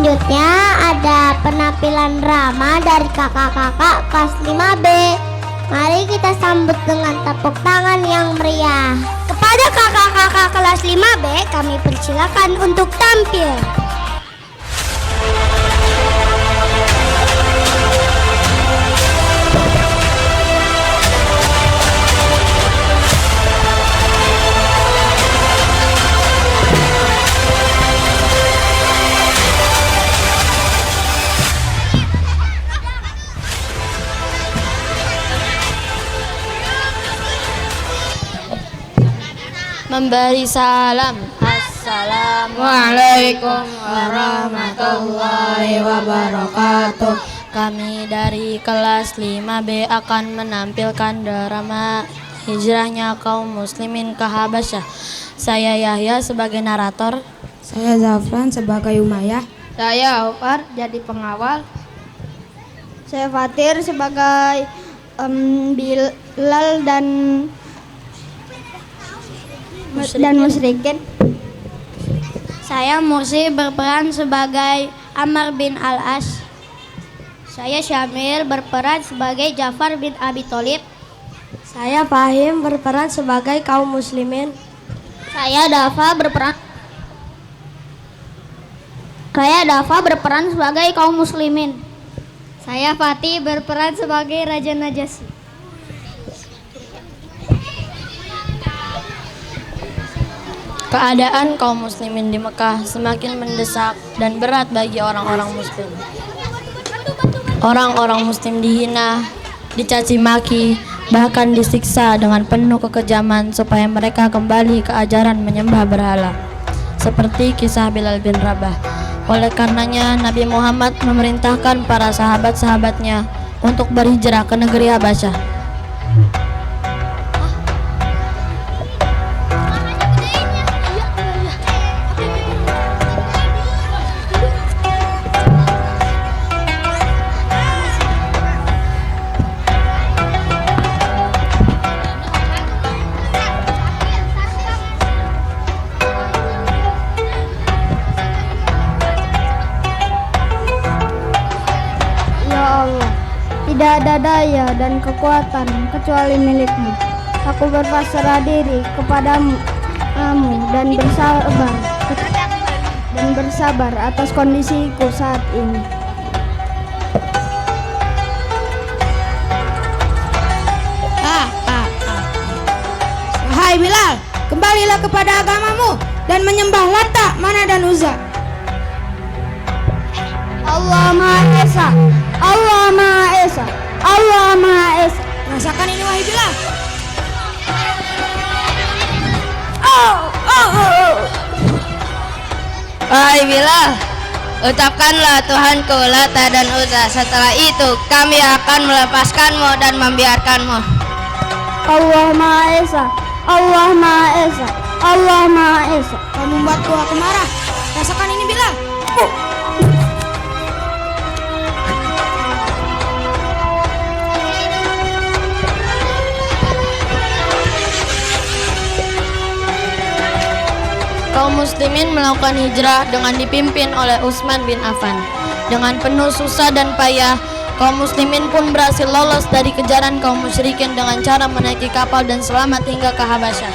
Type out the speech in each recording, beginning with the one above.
Selanjutnya ada penampilan drama dari kakak-kakak kelas 5B. Mari kita sambut dengan tepuk tangan yang meriah. Kepada kakak-kakak kelas 5B, kami persilakan untuk tampil. Memberi salam. Assalamualaikum warahmatullahi wabarakatuh. Kami dari kelas 5B akan menampilkan drama hijrahnya kaum muslimin ke Habasyah. Saya Yahya sebagai narator. Saya Zafran sebagai Umayyah. Saya Aufar jadi pengawal. Saya Fatir sebagai Bilal dan musyrikin. Saya Mursi berperan sebagai Ammar bin Al-As. Saya Syamil berperan sebagai Ja'far bin Abi Thalib. Saya Fahim berperan sebagai kaum muslimin. Saya Dafa berperan sebagai kaum muslimin. Saya Fatih berperan sebagai Raja Najasyi. Keadaan kaum muslimin di Mekah semakin mendesak dan berat bagi orang-orang muslim. Orang-orang muslim dihina, dicaci maki, bahkan disiksa dengan penuh kekejaman supaya mereka kembali ke ajaran menyembah berhala. Seperti kisah Bilal bin Rabah. Oleh karenanya Nabi Muhammad memerintahkan para sahabat-sahabatnya untuk berhijrah ke negeri Habasyah. Tidak ada daya dan kekuatan kecuali milikmu. Aku berpasrah diri kepadamu dan bersabar atas kondisiku saat ini. Hai Bilal, kembalilah kepada agamamu dan menyembah Lata, Mana dan Uzza. Allah Maha Esa, Allah Maha Esa, Allah Maha Esa. Rasakan ini wahai Bilal. Wahai Bilal, ucapkanlah Tuhanku Lata dan Uzza. Setelah itu kami akan melepaskanmu dan membiarkanmu. Allah Maha Esa, Allah Maha Esa, Allah Maha Esa. Kamu membuatku aku marah. Rasakan ini Bilal. Kaum muslimin melakukan hijrah dengan dipimpin oleh Utsman bin Affan. Dengan penuh susah dan payah, kaum muslimin pun berhasil lolos dari kejaran kaum musyrikin dengan cara menaiki kapal dan selamat hingga ke Habasyah.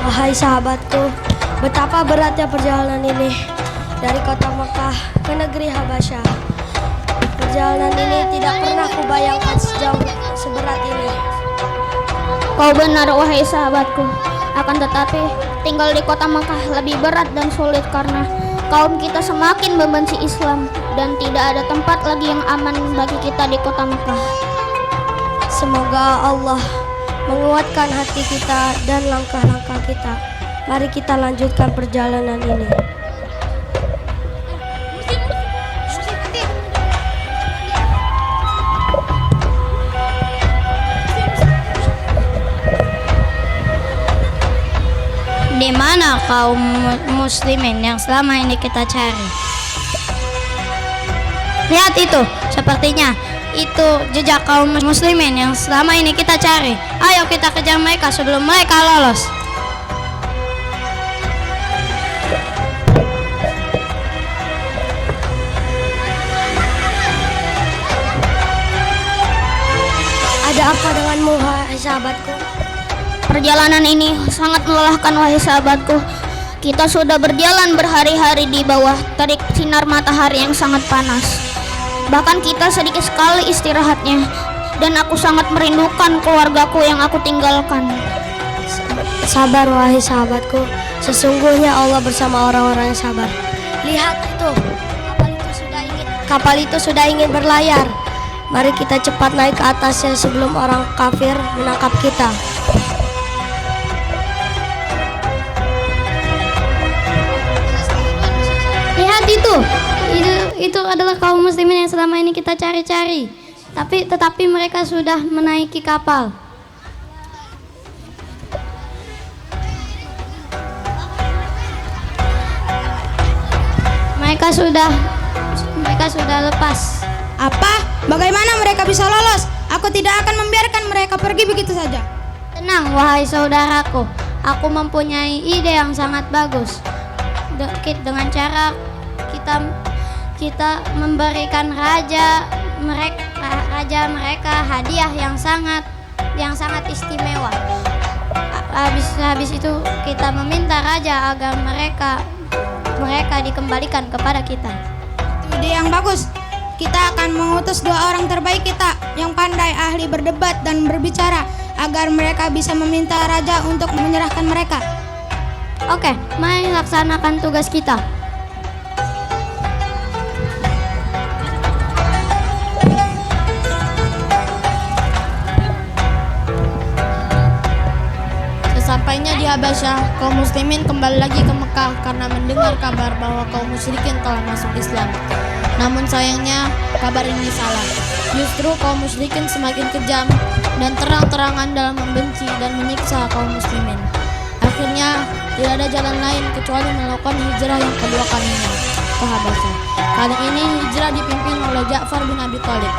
Wahai sahabatku, betapa beratnya perjalanan ini dari kota Mekah ke negeri Habasyah. Perjalanan ini tidak pernah kubayangkan sejauh seberat ini. Kau benar wahai sahabatku. Akan tetapi tinggal di kota Makkah lebih berat dan sulit karena kaum kita semakin membenci Islam dan tidak ada tempat lagi yang aman bagi kita di kota Makkah. Semoga Allah menguatkan hati kita dan langkah-langkah kita. Mari kita lanjutkan perjalanan ini. Di mana kaum muslimin yang selama ini kita cari? Lihat itu, sepertinya itu jejak kaum muslimin yang selama ini kita cari. Ayo kita kejar mereka sebelum mereka lolos. Ada apa denganmu, wahai sahabatku? Perjalanan ini sangat melelahkan, wahai sahabatku. Kita sudah berjalan berhari-hari di bawah terik sinar matahari yang sangat panas. Bahkan kita sedikit sekali istirahatnya. Dan aku sangat merindukan keluargaku yang aku tinggalkan. Sabar, wahai sahabatku. Sesungguhnya Allah bersama orang-orang yang sabar. Lihat itu, kapal itu sudah ingin berlayar. Mari kita cepat naik ke atasnya sebelum orang kafir menangkap kita. Lihat itu adalah kaum muslimin yang selama ini kita cari-cari. Tetapi mereka sudah menaiki kapal. Mereka sudah lepas. Apa? Bagaimana mereka bisa lolos? Aku tidak akan membiarkan mereka pergi begitu saja. Tenang, wahai saudaraku. Aku mempunyai ide yang sangat bagus. Dengan cara kita memberikan raja mereka hadiah yang sangat istimewa. Habis itu kita meminta raja agar mereka dikembalikan kepada kita. Ide yang bagus. Kita akan mengutus 2 orang terbaik kita yang pandai ahli berdebat dan berbicara agar mereka bisa meminta raja untuk menyerahkan mereka. Oke, mari laksanakan tugas kita. Sesampainya di Habasyah, kaum muslimin kembali lagi ke Mekah karena mendengar kabar bahwa kaum musyrikin telah masuk Islam. Namun sayangnya kabar ini salah. Justru kaum musyrikin semakin kejam dan terang-terangan dalam membenci dan menyiksa kaum muslimin. Akhirnya tidak ada jalan lain kecuali melakukan hijrah yang kedua kalinya ke Habasyah. Kali ini hijrah dipimpin oleh Ja'far bin Abi Thalib.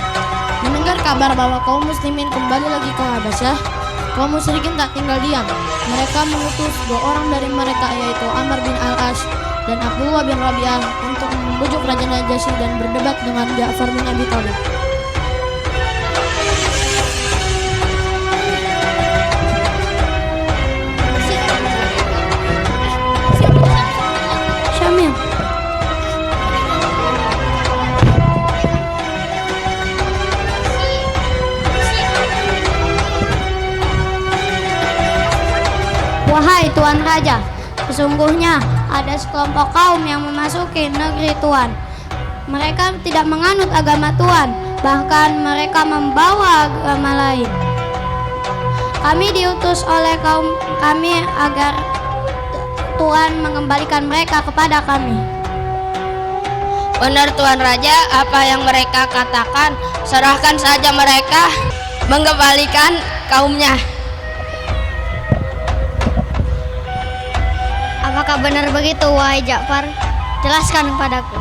Mendengar kabar bahwa kaum muslimin kembali lagi ke Habasyah, kaum musyrikin tak tinggal diam. Mereka mengutus 2 orang dari mereka, yaitu Amr bin Al-Ash dan Abdullah bin Rabi'ah, untuk membujuk Raja Najasyi dan berdebat dengan Ja'far bin Abi Thalib. Syamil. Wahai Tuan Raja, sesungguhnya ada sekelompok kaum yang memasuki negeri Tuan. Mereka tidak menganut agama Tuan, bahkan mereka membawa agama lain. Kami diutus oleh kaum kami agar Tuan mengembalikan mereka kepada kami. Benar, Tuan Raja, apa yang mereka katakan, serahkan saja mereka mengembalikan kaumnya. Apakah benar begitu, wahai Ja'far? Jelaskan kepadaku.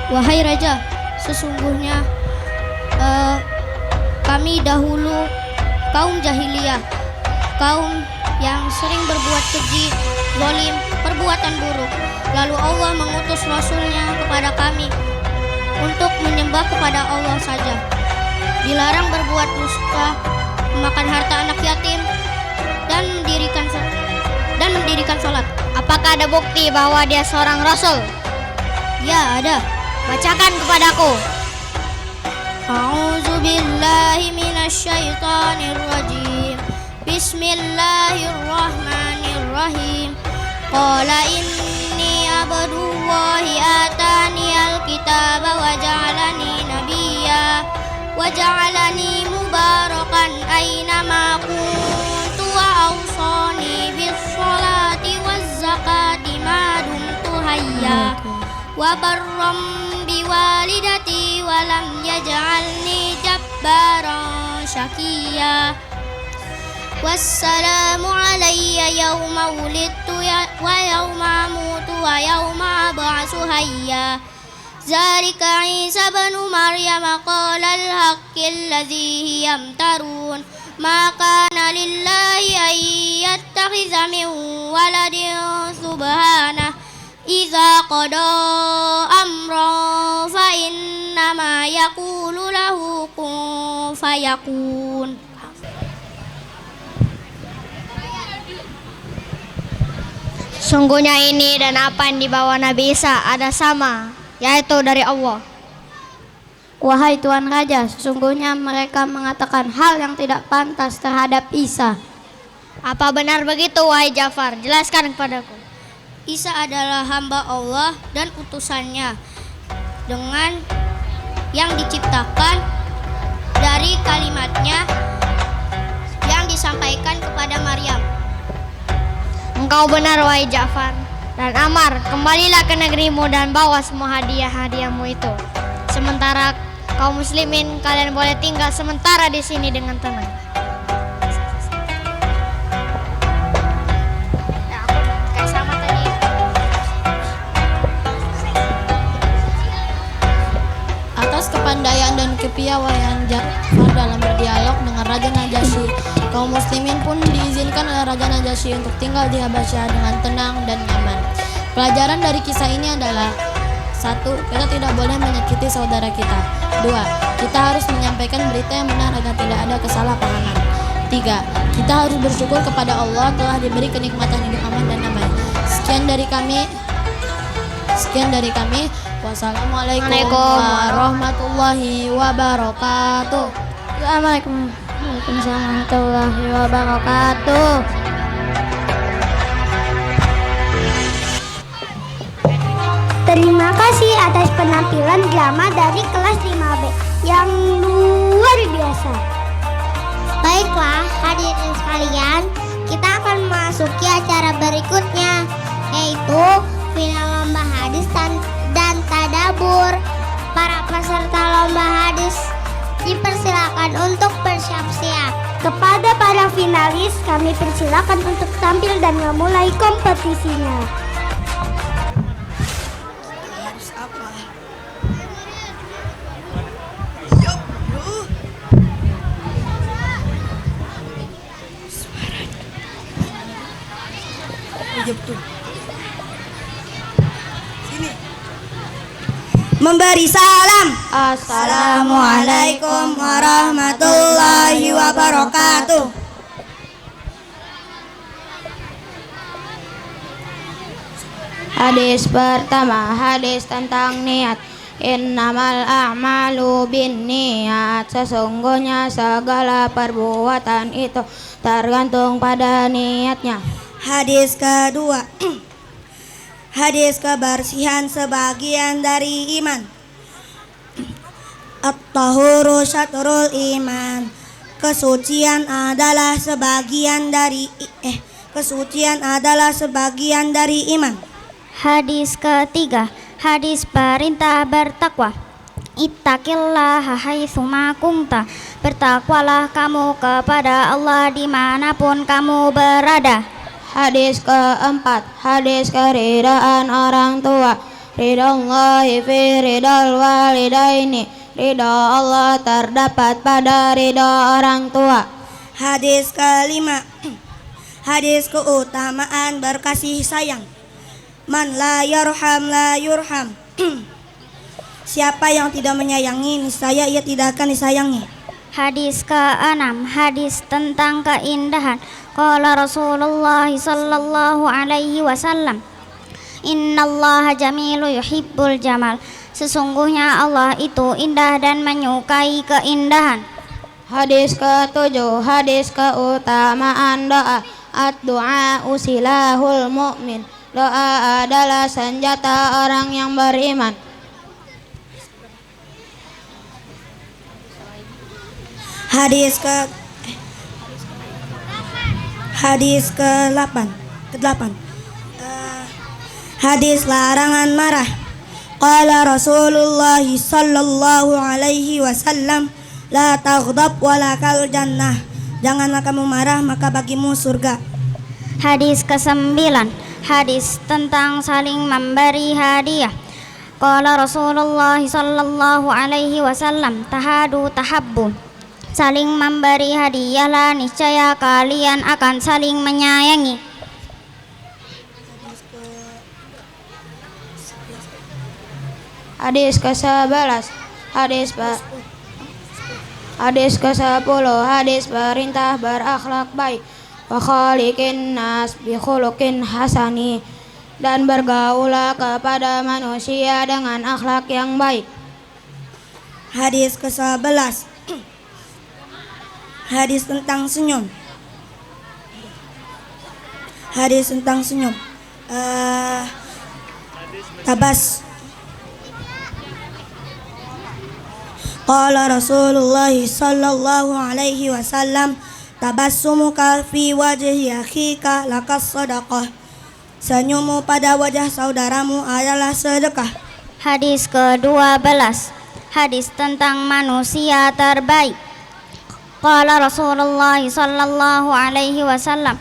Wahai Raja, sesungguhnya kami dahulu kaum jahiliyah, kaum yang sering berbuat keji, zalim, perbuatan buruk. Lalu Allah mengutus Rasulnya kepada kami untuk menyembah kepada Allah saja. Dilarang berbuat dusta, memakan harta anak yatim, dan mendirikan sholat. Apakah ada bukti bahwa dia seorang rasul? Ya, ada. Bacakan kepadaku. A'udzu billahi minasyaitonir rajim. Bismillahirrahmanirrahim. Qala inni abdullahi atani alkitaba wa ja'alani nabiyya wa ja'alani mubarakan aina ma kuntu wa awsani bis salati waz zakati ma dumtu hayya wa barram biwalidati wa lam yaj'alni jabbaran syaqiyya. Wassalamu alayya yawma wulidtu wa yawma amutu wa yawma ab'atsu hayya. ذلك عيسى بن مريم قال الحق الذي يمترون ما كان لله أن يتخذ من ولد سبحانه إذا قضى أمرا فإنما يقول له كن فيكون. Sungguhnya ini dan apa yang dibawa Nabi Isa ada sama, yaitu dari Allah. Wahai Tuan Raja, sesungguhnya mereka mengatakan hal yang tidak pantas terhadap Isa. Apa benar begitu, wahai Ja'far? Jelaskan kepadaku. Isa adalah hamba Allah dan utusannya dengan yang diciptakan dari kalimatnya yang disampaikan kepada Maryam. Engkau benar, wahai Ja'far. Dan Ammar, kembalilah ke negerimu dan bawa semua hadiah-hadiahmu itu. Sementara kaum muslimin, kalian boleh tinggal sementara di sini dengan tenang. Atas kepandaian dan kepiawaian Ja'far dalam berdialog dengan Raja Najasyi, kaum muslimin pun diizinkan oleh Raja Najasyi untuk tinggal di Habasyah dengan tenang dan nyaman. Pelajaran dari kisah ini adalah: 1. Kita tidak boleh menyakiti saudara kita. 2. Kita harus menyampaikan berita yang benar agar tidak ada kesalahpahaman. 3. Kita harus bersyukur kepada Allah telah diberi kenikmatan hidup aman dan damai. Sekian dari kami. Wassalamualaikum warahmatullahi wabarakatuh. Assalamualaikum warahmatullahi wabarakatuh. Terima kasih atas penampilan drama dari kelas 5B yang luar biasa. Baiklah, hadirin sekalian, kita akan memasuki acara berikutnya, yaitu final lomba hadis dan tadabur. Para peserta lomba hadis dipersilakan untuk bersiap-siap. Kepada para finalis, kami persilakan untuk tampil dan memulai kompetisinya. Memberi salam. Assalamualaikum warahmatullahi wabarakatuh. Hadis pertama, hadis tentang niat. Innamal a'malu binniyat. Sesungguhnya segala perbuatan itu tergantung pada niatnya. Hadis kedua. Hadis kebersihan sebagian dari iman. At-tahuru syatrul iman. Kesucian adalah sebagian dari iman. Hadis ketiga, hadis perintah bertakwa. Ittaqillaha haitsuma kunta. Bertakwalah kamu kepada Allah dimanapun kamu berada. Hadis keempat, hadis keridaan orang tua. Ridallahi fi ridal walidaini. Ridha Allah terdapat pada ridha orang tua. Hadis kelima. Hadis keutamaan berkasih sayang. Man la yarham la yurham. Siapa yang tidak menyayangi, niscaya ia tidak akan disayangi. Hadis ke-6, hadis tentang keindahan. Qala Rasulullah sallallahu alaihi wasallam, Innallaha jamilu yuhibbul jamal. Sesungguhnya Allah itu indah dan menyukai keindahan. Hadis ke-7, hadis keutamaan doa. Ad-du'a usilahul mu'min. Doa adalah senjata orang yang beriman. Hadis ke-8. Hadis larangan marah. Qala Rasulullah sallallahu alaihi wasallam, la taghdab walakal jannah. Janganlah kamu marah, maka bagimu surga. Hadis ke-9, hadis tentang saling memberi hadiah. Qala Rasulullah sallallahu alaihi wasallam, tahadu tahabbu. Saling memberi hadiahlah, niscaya kalian akan saling menyayangi. Hadis ke-11. Hadis ke-10. Hadis perintah berakhlak baik. Wa khaliqin nas bi khuluqin hasani. Dan bergaulah kepada manusia dengan akhlak yang baik. Hadis ke-11. Hadis tentang senyum. Hadis tentang senyum. Tabas. Qala Rasulullah sallallahu alaihi wasallam, tabassumuka fi wajhi akhika lakas sadaqah. Senyummu pada wajah saudaramu adalah sedekah. Hadis ke-12. Hadis tentang manusia terbaik. Qala Rasulullah sallallahu alaihi wasallam,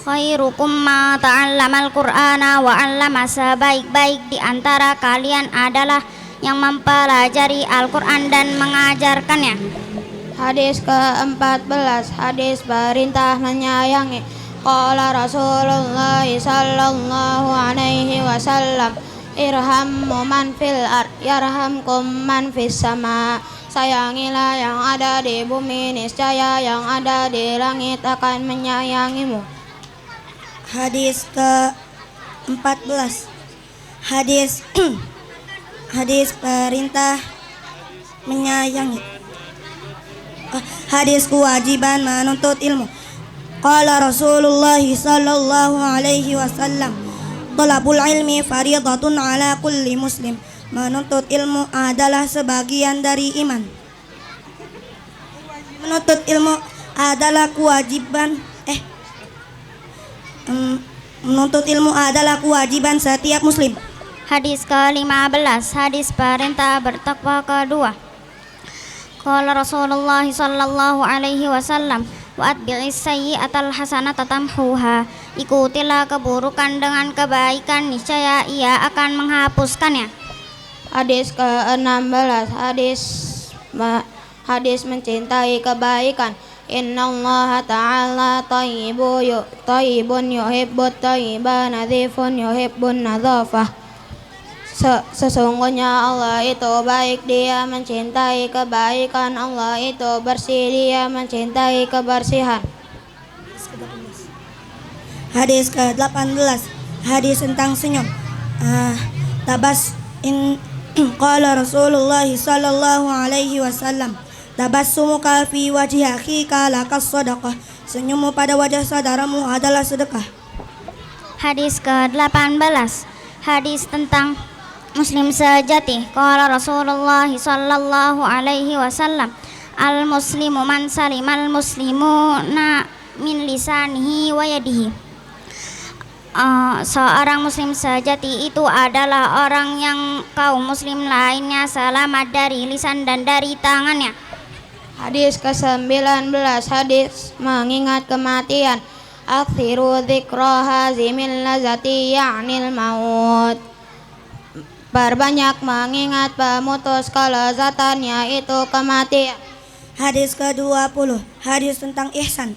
khairukum ma ta'allamal Qur'ana wa 'allama. Sebaik-baik di antara kalian adalah yang mempelajari Al-Quran dan mengajarkannya. Hadis ke-14. Hadis perintah menyayangi. Qala Rasulullah sallallahu alaihi wasallam, irhamu man fil ard yarhamkum man fis sama. Sayangilah yang ada di bumi, niscaya yang ada di langit akan menyayangimu. Hadis ke-14. Hadis perintah menyayangi. Hadis kewajiban menuntut ilmu. Qala Rasulullah sallallahu alaihi wasallam, talabul ilmi fariidatun ala kulli muslim. Menuntut ilmu adalah sebagian dari iman. Menuntut ilmu adalah kewajiban menuntut ilmu adalah kewajiban setiap muslim. Hadis ke-15. Hadis perintah bertakwa kedua. Qala Rasulullah sallallahu alaihi wasallam, wa atbi'is sayyi'atal hasanata tamhuha. Ikutilah keburukan dengan kebaikan, niscaya ia akan menghapuskannya. Hadis ke-16. Hadis mencintai kebaikan. Innallaha ta'ala tayyibun yuhibbut tayyiba, nadzifun yuhibbun nadzafah. Sesungguhnya Allah itu baik, Dia mencintai kebaikan. Allah itu bersih, Dia mencintai kebersihan. Hadis ke-18. Hadis tentang senyum. Qala Rasulullah sallallahu alaihi wasallam, tabassumuka fi wajhi akhika lakas sadaqah. Senyummu pada wajah saudaramu adalah sedekah. Hadis ke-18. Hadis tentang muslim sejati. Qala Rasulullah sallallahu alaihi wasallam, al muslimu man salimal muslimuna min lisanihi wa yadihi. Seorang muslim sejati itu adalah orang yang kaum muslim lainnya selamat dari lisan dan dari tangannya. Hadis ke-19. Hadis mengingat kematian. Akthiru dzikra hazimil lazati ya'nil maut. Perbanyak mengingat pemutus kelezatan, yaitu kematian. Hadis ke-20. Hadis tentang ihsan.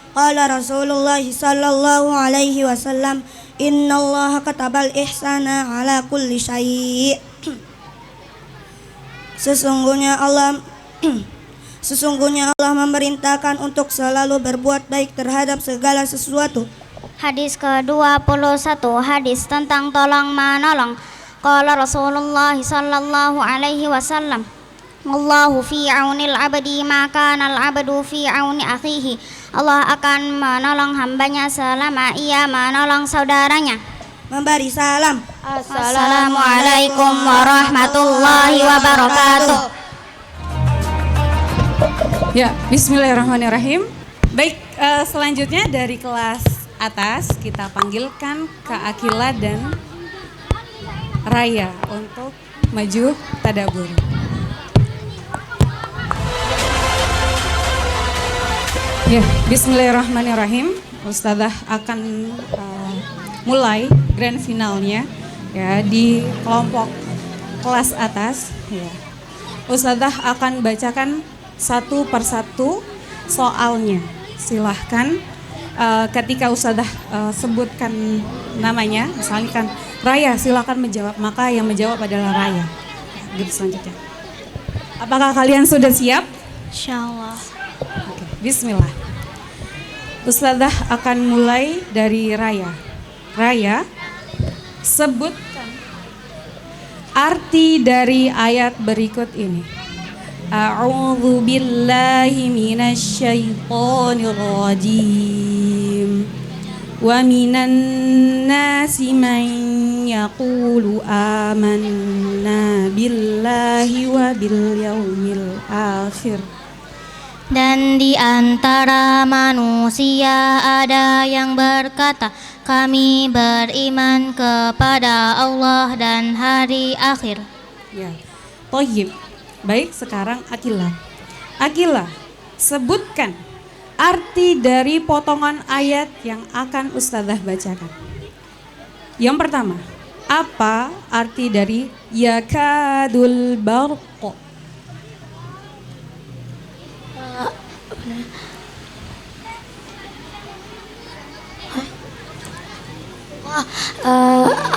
Qala Rasulullah sallallahu alaihi wasallam, innallaha katabal ihsana ala kulli syai'. Sesungguhnya Allah memerintahkan untuk selalu berbuat baik terhadap segala sesuatu. Hadis ke-21. Hadis tentang tolong menolong. Qala Rasulullah sallallahu alaihi wasallam, Allahu fi aunil abdi ma kana al abdu fi auni akhihi. Allah akan menolong hambanya selama ia menolong saudaranya. Memberi salam. Assalamualaikum warahmatullahi wabarakatuh. Ya, bismillahirrahmanirrahim. Baik, selanjutnya dari kelas atas kita panggilkan Kak Akila dan Raya untuk maju tadabur. Ya, bismillahirrahmanirrahim. Ustadzah akan mulai grand finalnya ya di kelompok kelas atas ya. Ustadzah akan bacakan satu persatu soalnya. Silahkan ketika Ustadzah sebutkan namanya, misalnya kan Raya, silahkan menjawab, maka yang menjawab adalah Raya. Gitu selanjutnya. Apakah kalian sudah siap? Insyaallah. Oke, bismillah. Ustadzah akan mulai dari Raya. Raya, sebutkan arti dari ayat berikut ini. A'udzu billahi minasy syaithanir rajim. Wa minan nasi man yaqulu amanna billahi wa bil yaumil akhir. Dan di antara manusia ada yang berkata, kami beriman kepada Allah dan hari akhir. Ya, Toyib. Baik, sekarang Akila. Akila, sebutkan arti dari potongan ayat yang akan Ustadzah bacakan. Yang pertama, apa arti dari yakadul barq?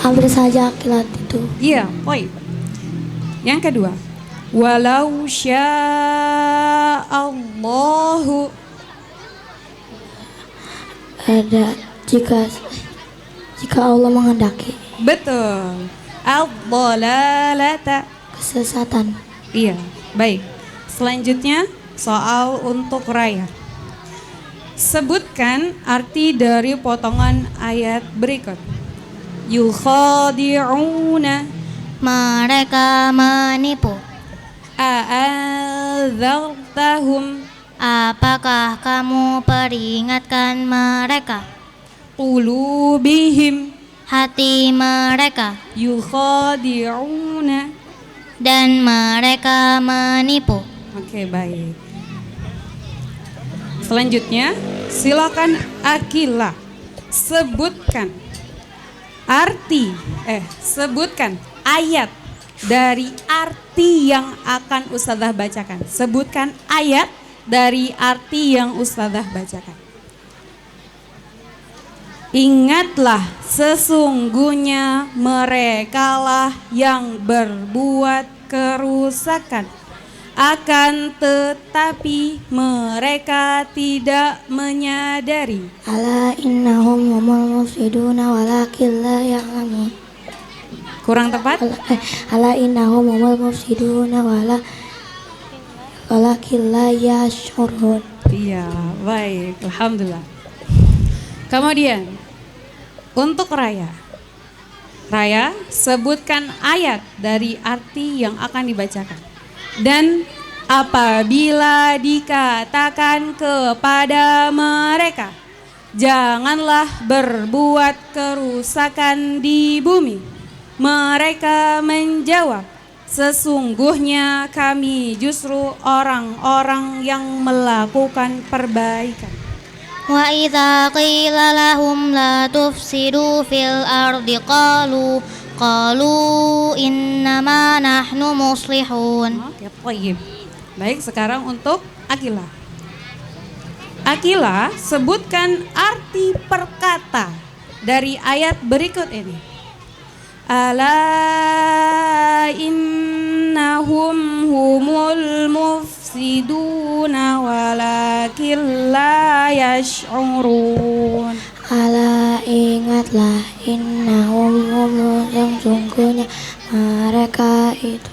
Hampir saja kilat itu. Iya, Toyib. Yang kedua, walau sya'allahu. Ada jika Allah menghendaki. Betul. Ad-dhalalata. Kesesatan. Iya, baik. Selanjutnya soal untuk Raya. Sebutkan arti dari potongan ayat berikut. Yukhadi'una. Mereka menipu. A'adzartahum. Apakah kamu peringatkan mereka? Qulubihim. Hati mereka, Yukhadi'una. dan mereka menipu. Oke, baik. Selanjutnya, silakan Akila sebutkan sebutkan ayat dari arti yang akan Ustadzah bacakan. Sebutkan ayat dari arti yang Ustadzah bacakan. Ingatlah, sesungguhnya merekalah yang berbuat kerusakan. Akan tetapi mereka tidak menyadari. Ala innahum humul mufsiduna walakin la ya'lamun. Kurang tepat? Ala innahum humul mufsiduna walakin la yash'urun. Iya, baik. Alhamdulillah. Kemudian untuk Raya. Raya, sebutkan ayat dari arti yang akan dibacakan. Dan apabila dikatakan kepada mereka, janganlah berbuat kerusakan di bumi, mereka menjawab, sesungguhnya kami justru orang-orang yang melakukan perbaikan. Wa idza qila lahum la tufsidu fil ardi qalu innama nahnu muslihun. Oke, baik. Baik, sekarang untuk Akila. Akila, sebutkan arti perkata dari ayat berikut ini. Ala innahum humul mufsiduna walakin la yash'urun. Ala ingatlah innahum humul, yang sungguhnya mereka itu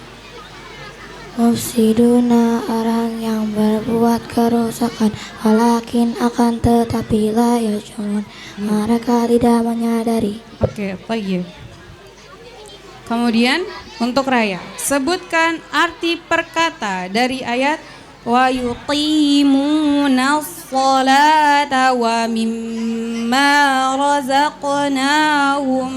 mufsiduna, orang yang berbuat kerusakan, walakin akan tetapi la yash'urun, mereka tidak menyadari. Oke, baik. Kemudian untuk Raya, sebutkan arti perkata dari ayat wa yuqimuna sholata wa mimma razaqnahum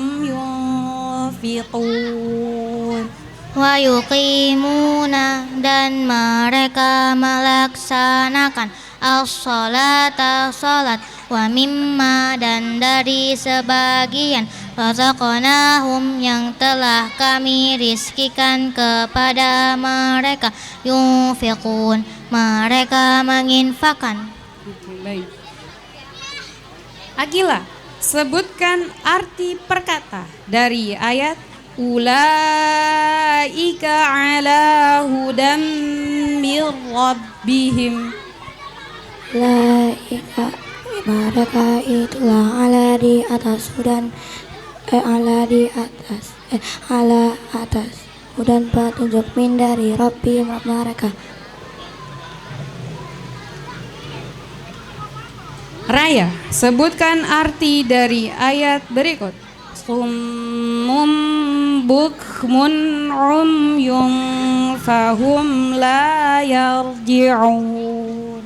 yunfiqun. Wa yuqimuna, dan mereka melaksanakan as-sholata, salat, wa mimma, dan dari sebagian razaqnahum yang telah kami rizkikan kepada mereka, yunfiqun mereka menginfakkan. Oke, baik. Agila, sebutkan arti perkata dari ayat ulaika ala hudam mir rabbihim. Laika mereka itulah ala di atas hudan ala atas hudan petunjuk min dari Rabbi mereka. Raya, sebutkan arti dari ayat berikut. Summum bukmun umyun fahum la yarji'un.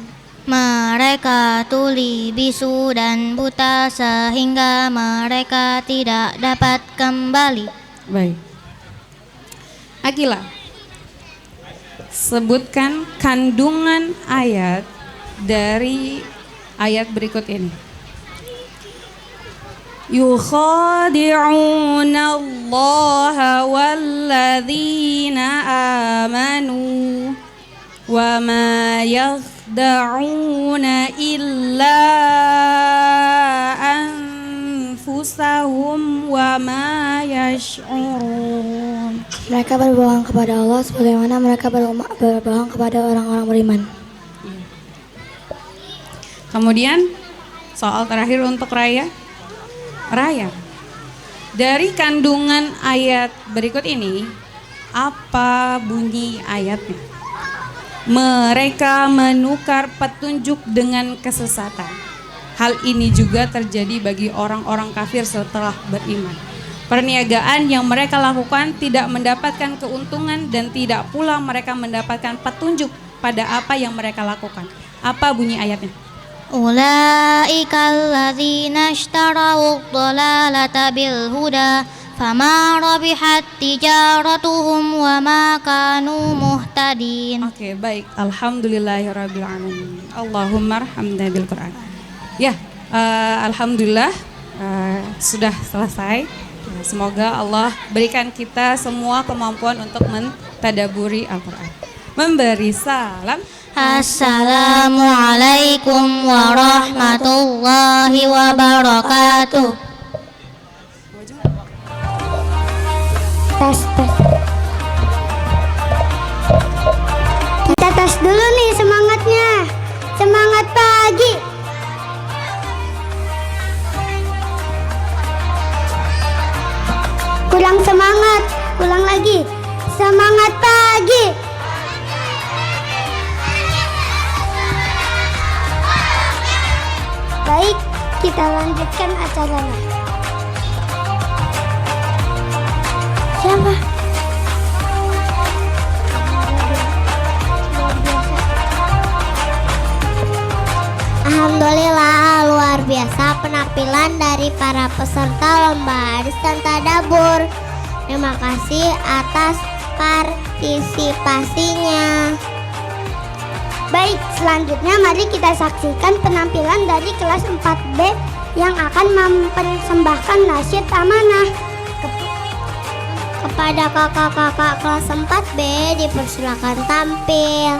Mereka tuli, bisu dan buta sehingga mereka tidak dapat kembali. Baik. Agila, sebutkan kandungan ayat dari ayat berikut ini. Yukhadi'una Allah walladzina amanu wa ma yakhda'una illa anfusahum wa ma yash'urun. Mereka berbohong kepada Allah sebagaimana mereka berbohong kepada orang-orang beriman. Kemudian soal terakhir untuk Raya. Raya, dari kandungan ayat berikut ini, apa bunyi ayatnya? Mereka menukar petunjuk dengan kesesatan. Hal ini juga terjadi bagi orang-orang kafir setelah beriman. Perniagaan yang mereka lakukan tidak mendapatkan keuntungan dan tidak pula mereka mendapatkan petunjuk pada apa yang mereka lakukan. Apa bunyi ayatnya? Ulaika alladzina ishtarawud dhalalata bil huda fama rabihat tijaratuhum wa ma kanu muhtadin. Oke, baik. Alhamdulillahirabbil alamin. Allahumma arhamna bil Qur'an. Ya, alhamdulillah sudah selesai. Semoga Allah berikan kita semua kemampuan untuk mentadaburi Al-Qur'an. Memberi salam. Assalamualaikum warahmatullahi wabarakatuh. Tes. Kita tes dulu nih semangatnya. Semangat pagi. Kurang semangat. Ulang lagi. Semangat pagi. Baik, kita lanjutkan acaranya. Siapa? Alhamdulillah, luar biasa penampilan dari para peserta lomba arisan tadabbur. Terima kasih atas partisipasinya. Baik, selanjutnya mari kita saksikan penampilan dari kelas 4B yang akan mempersembahkan nasyid amanah. Kepada kakak-kakak kelas 4B dipersilakan tampil.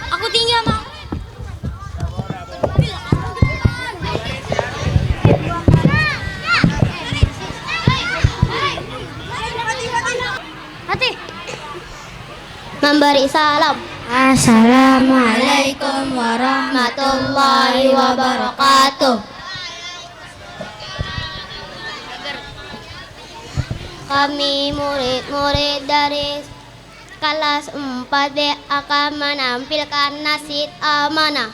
Aku tinggal mau. Memberi salam. Assalamualaikum warahmatullahi wabarakatuh. Kami murid-murid dari kelas 4B akan menampilkan nasyid amanah.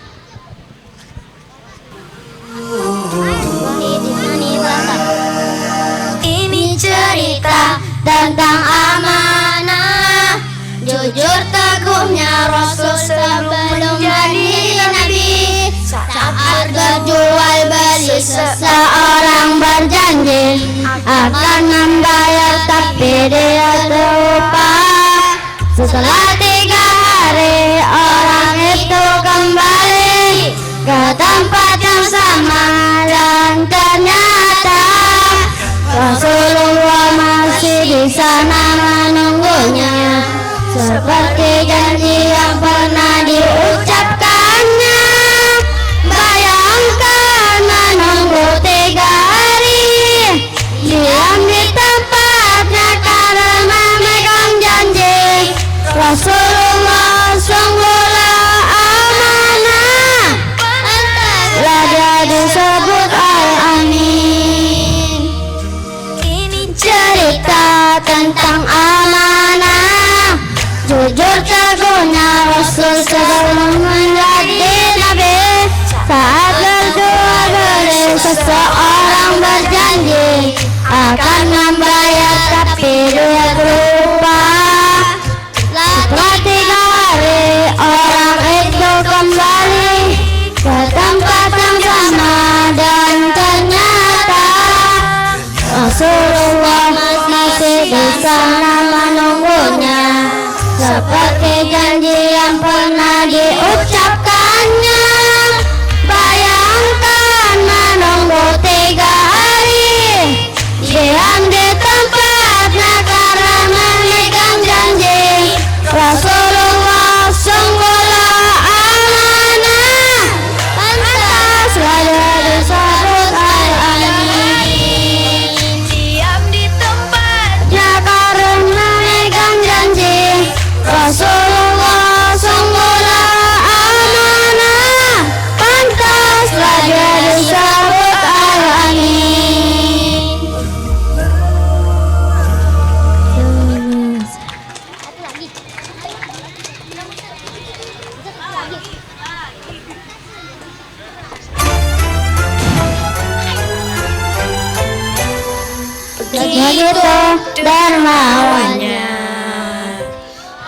Ini cerita tentang amanah, jujur teguhnya Rasul sebelum menjadi Nabi. Saat berjual beli seseorang berjanji akan membayar tapi dia terlupa. Setelah 3 hari orang itu kembali ke tempat yang sama, dan ternyata Rasulullah masih di sana menunggunya, seperti janji yang pernah diucapkannya. Bayangkan menunggu 3 hari, diam di tempatnya karena memegang janji. Rasulullah sungguhlah amanah, lah dia disebut Al-Amin. Ini cerita tentang amanah, jujur teguhnya Rasul sebelum menjadi Nabi. Saat berdua beli seseorang berjanji akan membayar, tapi dia berubah. Setelah 3 hari orang itu kembali ke tempat yang sama, dan ternyata Rasulullah masih di sana menunggunya, seperti janji yang pernah diucapkannya. Bayangkan menunggu 3 hari, diam di tempatnya karena memegang janji. Rasulullah sungguhlah amanah, pantaslah dia disebut Al-Amin. Diam di tempatnya karena memegang janji. Rasulullah sungguhlah amanah, pantaslah dia disebut Al-Amin. Begitu dermawannya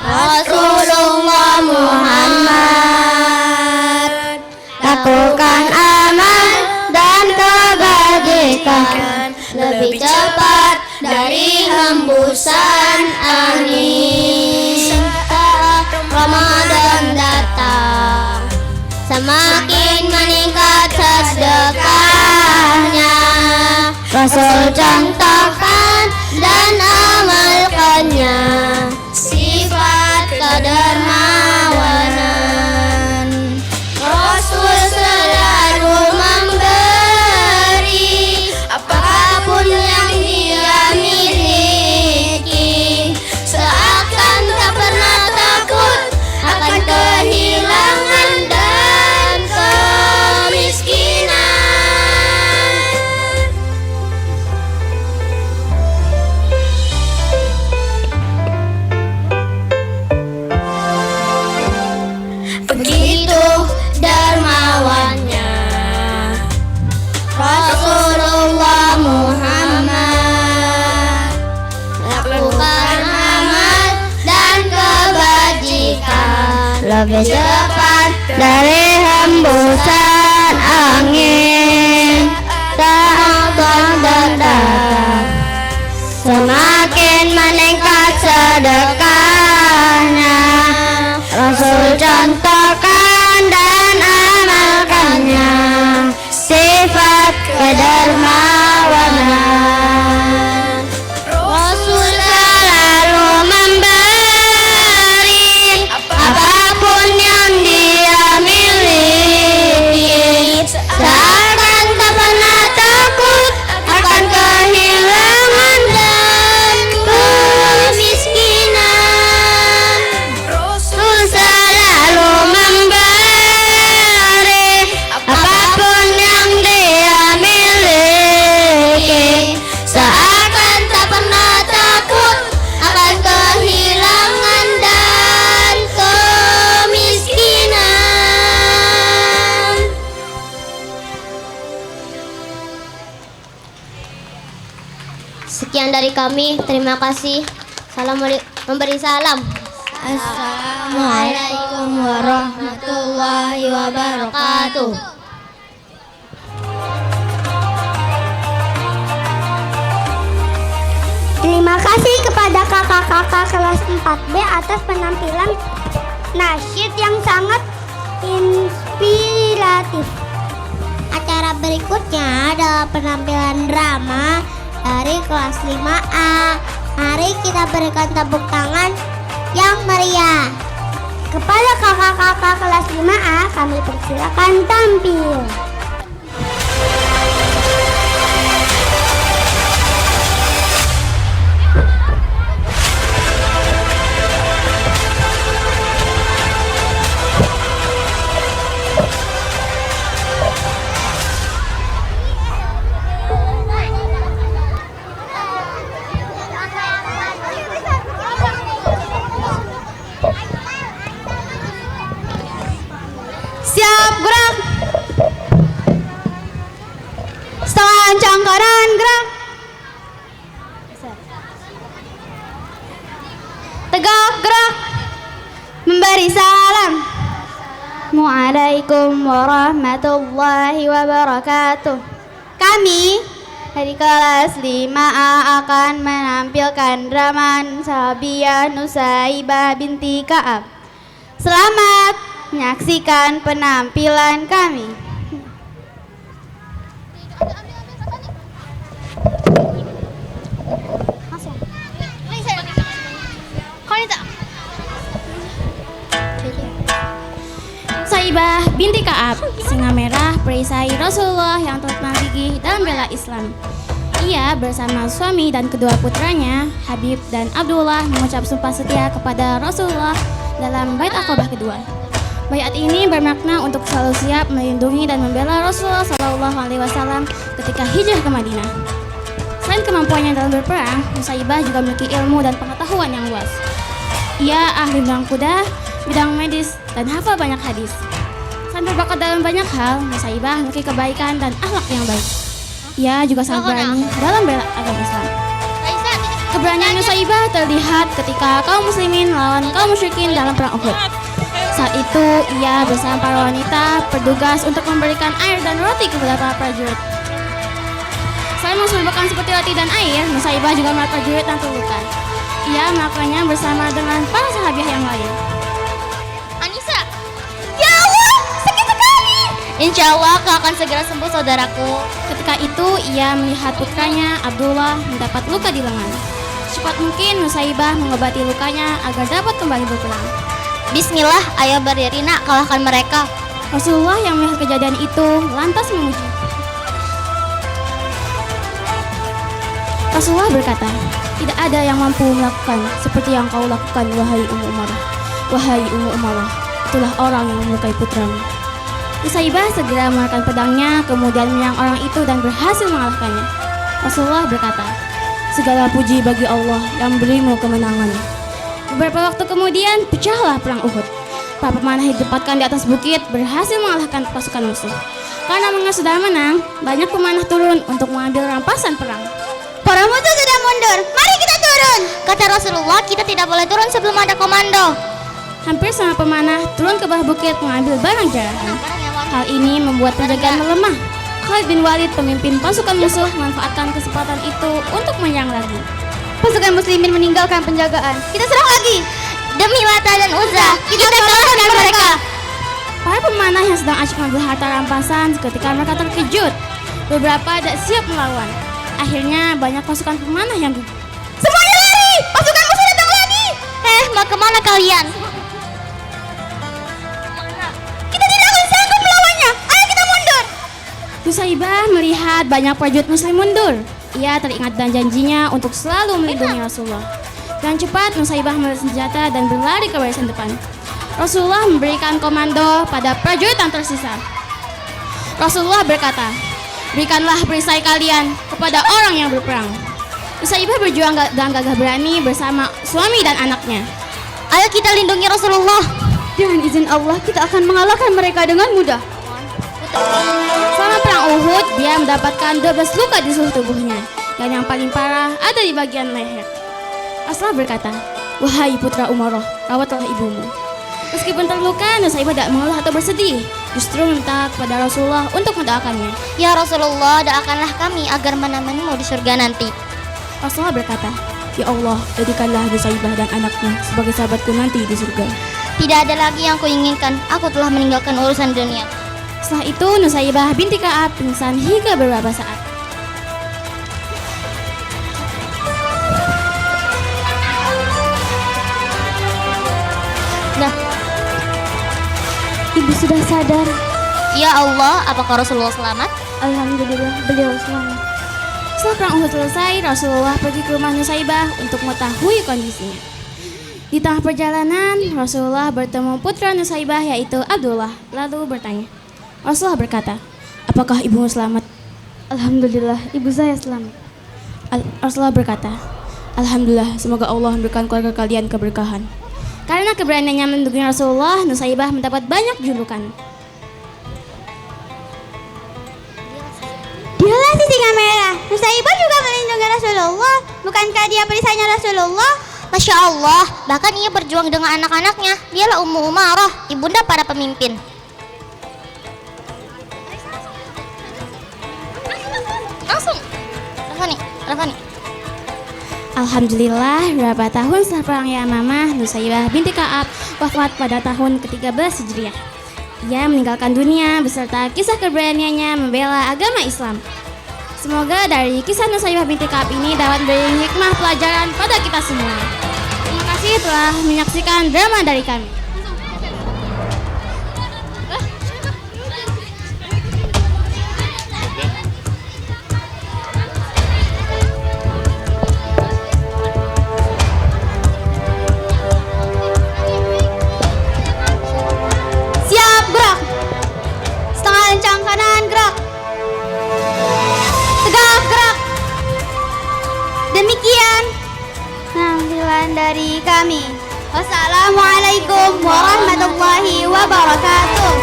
Rasulullah Muhammad, lakukan amal dan kebajikan lebih cepat dari hembusan angin. Saat Ramadan datang, semakin meningkat sedekahnya. Rasul contohkan dan amalkannya sifat kedermawanan. Rasul selalu memberi apapun yang dia miliki, seakan tak pernah takut akan kehilangan dan kemiskinan. Begitu dermawannya Rasulullah Muhammad, lakukan amal dan kebajikan lebih cepat dari hembusan angin. Saat Ramadan datang, semakin meningkat sedekahnya. Rasul contohkan dan amalkannya sifat kedermawanan. Rasul selalu memberi apapun yang dia miliki, seakan tak pernah takut akan kehilangan dan kemiskinan. Rasul selalu memberi apapun yang dia miliki, seakan tak pernah takut akan kehilangan dan kemiskinan. Sekian dari kami, terima kasih. Memberi salam. Assalamualaikum warahmatullahi wabarakatuh. Terima kasih kepada kepada kakak-kakak kelas 4B atas penampilan nasyid yang sangat inspiratif. Acara berikutnya adalah penampilan drama dari kelas 5A. Mari kita berikan tepuk tangan yang meriah. Kepada kakak-kakak kelas 5A, kami persilakan tampil. Siap, gerak. Setengah ancang kanan, gerak. Tegak, gerak. Memberi salam. Assalamualaikum warahmatullahi wabarakatuh. Kami dari kelas 5A akan menampilkan drama Sabiah Nusaibah binti Ka'ab. Selamat menyaksikan penampilan kami. Saibah binti Ka'ab, singa merah perisai Rasulullah yang terkenal gigih dalam bela Islam. Ia bersama suami dan kedua putranya, Habib dan Abdullah, mengucap sumpah setia kepada Rasulullah dalam bait Aqabah kedua. Baiat ini bermakna untuk selalu siap melindungi dan membela Rasulullah SAW ketika hijrah ke Madinah. Selain kemampuannya dalam berperang, Nusaibah juga memiliki ilmu dan pengetahuan yang luas. Ia ahli bidang kuda, bidang medis, dan hafal banyak hadis. Selain berbakat dalam banyak hal, Nusaibah memiliki kebaikan dan akhlak yang baik. Ia juga sangat berani dalam bela agama Islam. Keberanian Nusaibah terlihat ketika kaum muslimin melawan kaum musyrikin dalam perang Uhud. Saat itu, ia bersama para wanita bertugas untuk memberikan air dan roti kepada para prajurit. Selain mengorbankan seperti roti dan air, Nusaibah juga merawat prajurit yang terluka. Ia melakukannya bersama dengan para sahabiah yang lain. Anissa. Ya Allah, sakit sekali. Insya Allah kau akan segera sembuh, saudaraku. Ketika itu, ia melihat putranya Abdullah mendapat luka di lengan. Secepat mungkin Nusaibah mengobati lukanya agar dapat kembali berperang. Bismillah, ayo berdiri nak, kalahkan mereka. Rasulullah yang melihat kejadian itu lantas memuji. Rasulullah berkata, tidak ada yang mampu melakukan seperti yang kau lakukan, wahai Ummu Umarah. Wahai Ummu Umarah, itulah orang yang melukai putramu. Nusaibah segera mengeluarkan pedangnya, kemudian menyerang orang itu dan berhasil mengalahkannya. Rasulullah berkata, segala puji bagi Allah yang berimu kemenangan. Beberapa waktu kemudian, pecahlah perang Uhud. Para pemanah yang ditempatkan di atas bukit berhasil mengalahkan pasukan musuh. Karena mereka sudah menang, banyak pemanah turun untuk mengambil rampasan perang. Para musuh sudah mundur, mari kita turun. Kata Rasulullah, kita tidak boleh turun sebelum ada komando. Hampir semua pemanah turun ke bawah bukit mengambil barang jarahan. Hal ini membuat penjagaan melemah. Khalid bin Walid, pemimpin pasukan musuh, memanfaatkan kesempatan itu untuk menyerang lagi. Pasukan muslimin meninggalkan penjagaan. Kita serang lagi. Demi Lata dan Uzza, kita kalahkan mereka. Para pemanah yang sedang asyik mengambil harta rampasan ketika mereka terkejut. Beberapa tidak siap melawan. Akhirnya banyak pasukan pemanah yang gugup. Semuanya lari! Pasukan musuh datang lagi! Mau kemana kalian? Kita tidak akan sanggup melawannya. Ayo kita mundur. Nusaibah melihat banyak prajurit muslim mundur. Ia teringat dan janjinya untuk selalu melindungi Rasulullah. Dengan cepat Nusaibah mengambil senjata dan berlari ke barisan depan. Rasulullah memberikan komando pada prajurit yang tersisa. Rasulullah berkata, berikanlah perisai kalian kepada orang yang berperang. Nusaibah berjuang dengan gagah berani bersama suami dan anaknya. Ayo kita lindungi Rasulullah. Dengan izin Allah, kita akan mengalahkan mereka dengan mudah. Selama perang Uhud, dia mendapatkan 12 luka di seluruh tubuhnya. Dan yang paling parah ada di bagian leher. Rasulullah berkata, wahai putra Umarah, rawatlah ibumu. Meskipun terluka, Nusaibah tidak mengeluh atau bersedih. Justru minta kepada Rasulullah untuk mendoakannya. Ya Rasulullah, doakanlah kami agar menemanimu di surga nanti. Rasulullah berkata, Ya Allah, jadikanlah Nusaibah dan anaknya sebagai sahabatku nanti di surga. Tidak ada lagi yang kuinginkan. Aku telah meninggalkan urusan dunia. Setelah itu Nusaibah binti Ka'ab pingsan hingga beberapa saat. Nah, Ibu sudah sadar. ya Allah, apakah Rasulullah selamat? Alhamdulillah, beliau selamat. Setelah perang Uhud selesai, Rasulullah pergi ke rumah Nusaibah untuk mengetahui kondisinya. Di tengah perjalanan, Rasulullah bertemu putra Nusaibah yaitu Abdullah, lalu bertanya. Rasulullah berkata, apakah ibumu selamat? Alhamdulillah, ibu saya selamat. Rasulullah berkata, Alhamdulillah, semoga Allah memberikan keluarga kalian keberkahan. Karena keberaniannya melindungi Rasulullah, Nusaibah mendapat banyak julukan. Dialah si singa merah. Nusaibah juga melindungi Rasulullah. Bukankah dia perisainya Rasulullah? Masya Allah, bahkan ia berjuang dengan anak-anaknya. Dialah Ummu Umarah, ibunda para pemimpin. Langsung, Rafani. Alhamdulillah, beberapa tahun setelah perang Yamamah, Nusaibah binti Ka'ab wafat pada tahun ke-13 Hijriah. Ia meninggalkan dunia beserta kisah keberaniannya membela agama Islam. Semoga dari kisah Nusaibah binti Ka'ab ini dapat memberi hikmah pelajaran pada kita semua. Terima kasih telah menyaksikan drama dari kami. Siap, gerak. Setengah lencang kanan, gerak. Tegak, gerak. Demikian penampilan dari kami. Wassalamualaikum warahmatullahi wabarakatuh.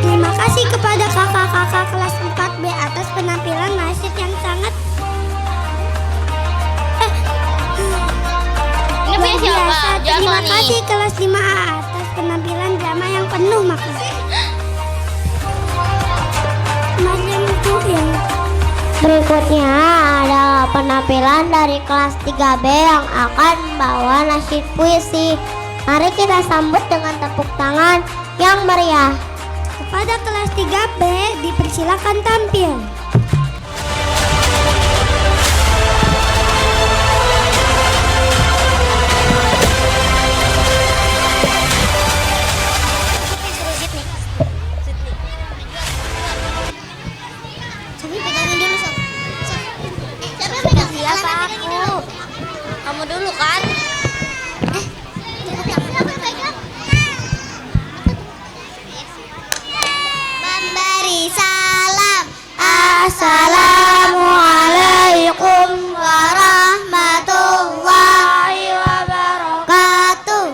Terima kasih kepada kakak-kakak kelas 4B atas penampilan nasyid yang sangat Ini punya siapa? biasa. Terima Jafar kasih nih. kelas 5A atas penampilan drama yang penuh makna. Berikutnya adalah penampilan dari kelas 3B yang akan membawa nasyid puisi. Mari kita sambut dengan tepuk tangan yang meriah. Kepada kelas 3B dipersilakan tampil. Sofi pegangin dulu, Sof. Siapa yang pegang? Siapa aku? Kamu dulu kan? Memberi salam. Assalamualaikum warahmatullahi wabarakatuh.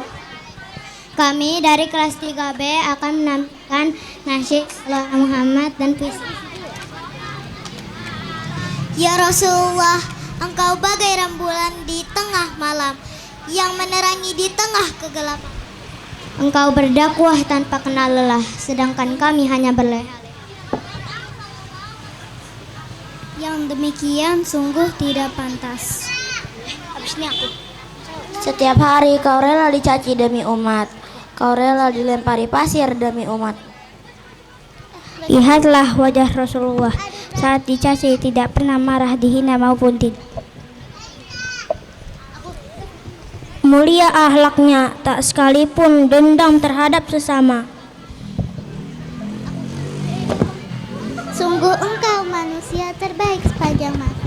Kami dari kelas 3B akan menampilkan nasyid Allah Muhammad dan puisi. Ya Rasulullah, engkau bagai rembulan di tengah malam yang menerangi di tengah kegelapan. Engkau berdakwah tanpa kenal lelah, sedangkan kami hanya berleha-leha. Yang demikian sungguh tidak pantas. Habis ini aku. Setiap hari kau rela dicaci demi umat. Kau rela dilempari pasir demi umat. Lihatlah wajah Rasulullah saat dicaci, tidak pernah marah, dihina maupun tidak. Mulia akhlaknya, tak sekalipun dendam terhadap sesama. Sungguh engkau manusia terbaik sepanjang masa.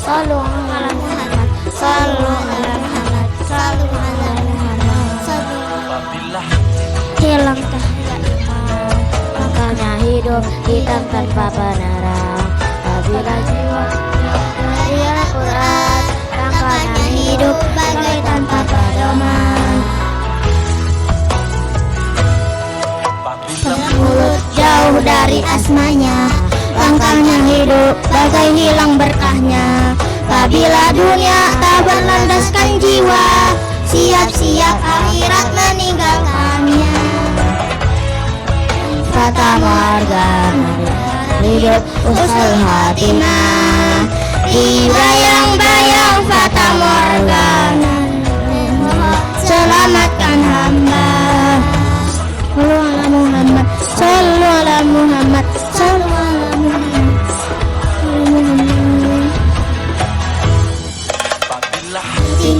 Sallu ala Muhammad, sallu ala Muhammad, sallu ala Muhammad, sallu ala Muhammad. Hilang cahaya iman, makanya hidup hitam tanpa penerang. Apabila jiwa ia Al-Quran. Langkahnya hidup bagai tanpa pedoman. Mulut jauh dari asmanya, langkahnya hidup bagai hilang berkahnya. Apabila dunia tak berlandaskan jiwa, siap-siap akhirat meninggalkannya. Fata Morgana, hidup usul hatimah, dibayang-bayang Fata Morgana, selamatkan hamba. Sallu ala Muhammad, sallu ala Muhammad, sallu ala Muhammad.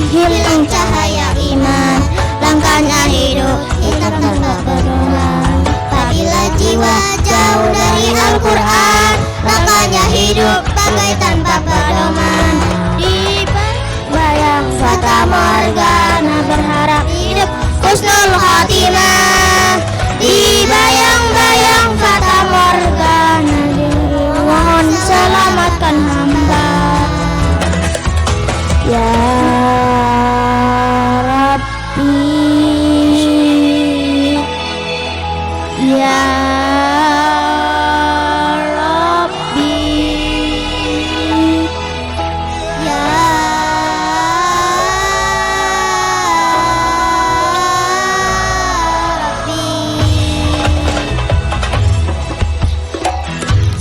Hilang cahaya iman, langkahnya hidup hitam tanpa pedoman. Apabila jiwa jauh dari Al-Quran, langkahnya hidup bagai tanpa pedoman. Dibayang Fata Morgana, berharap hidup husnul khatimah. Dibayang-bayang Fata Morgana, mohon selamatkan hamba. Ya Rabbi, Ya Rabbi, Ya Rabbi.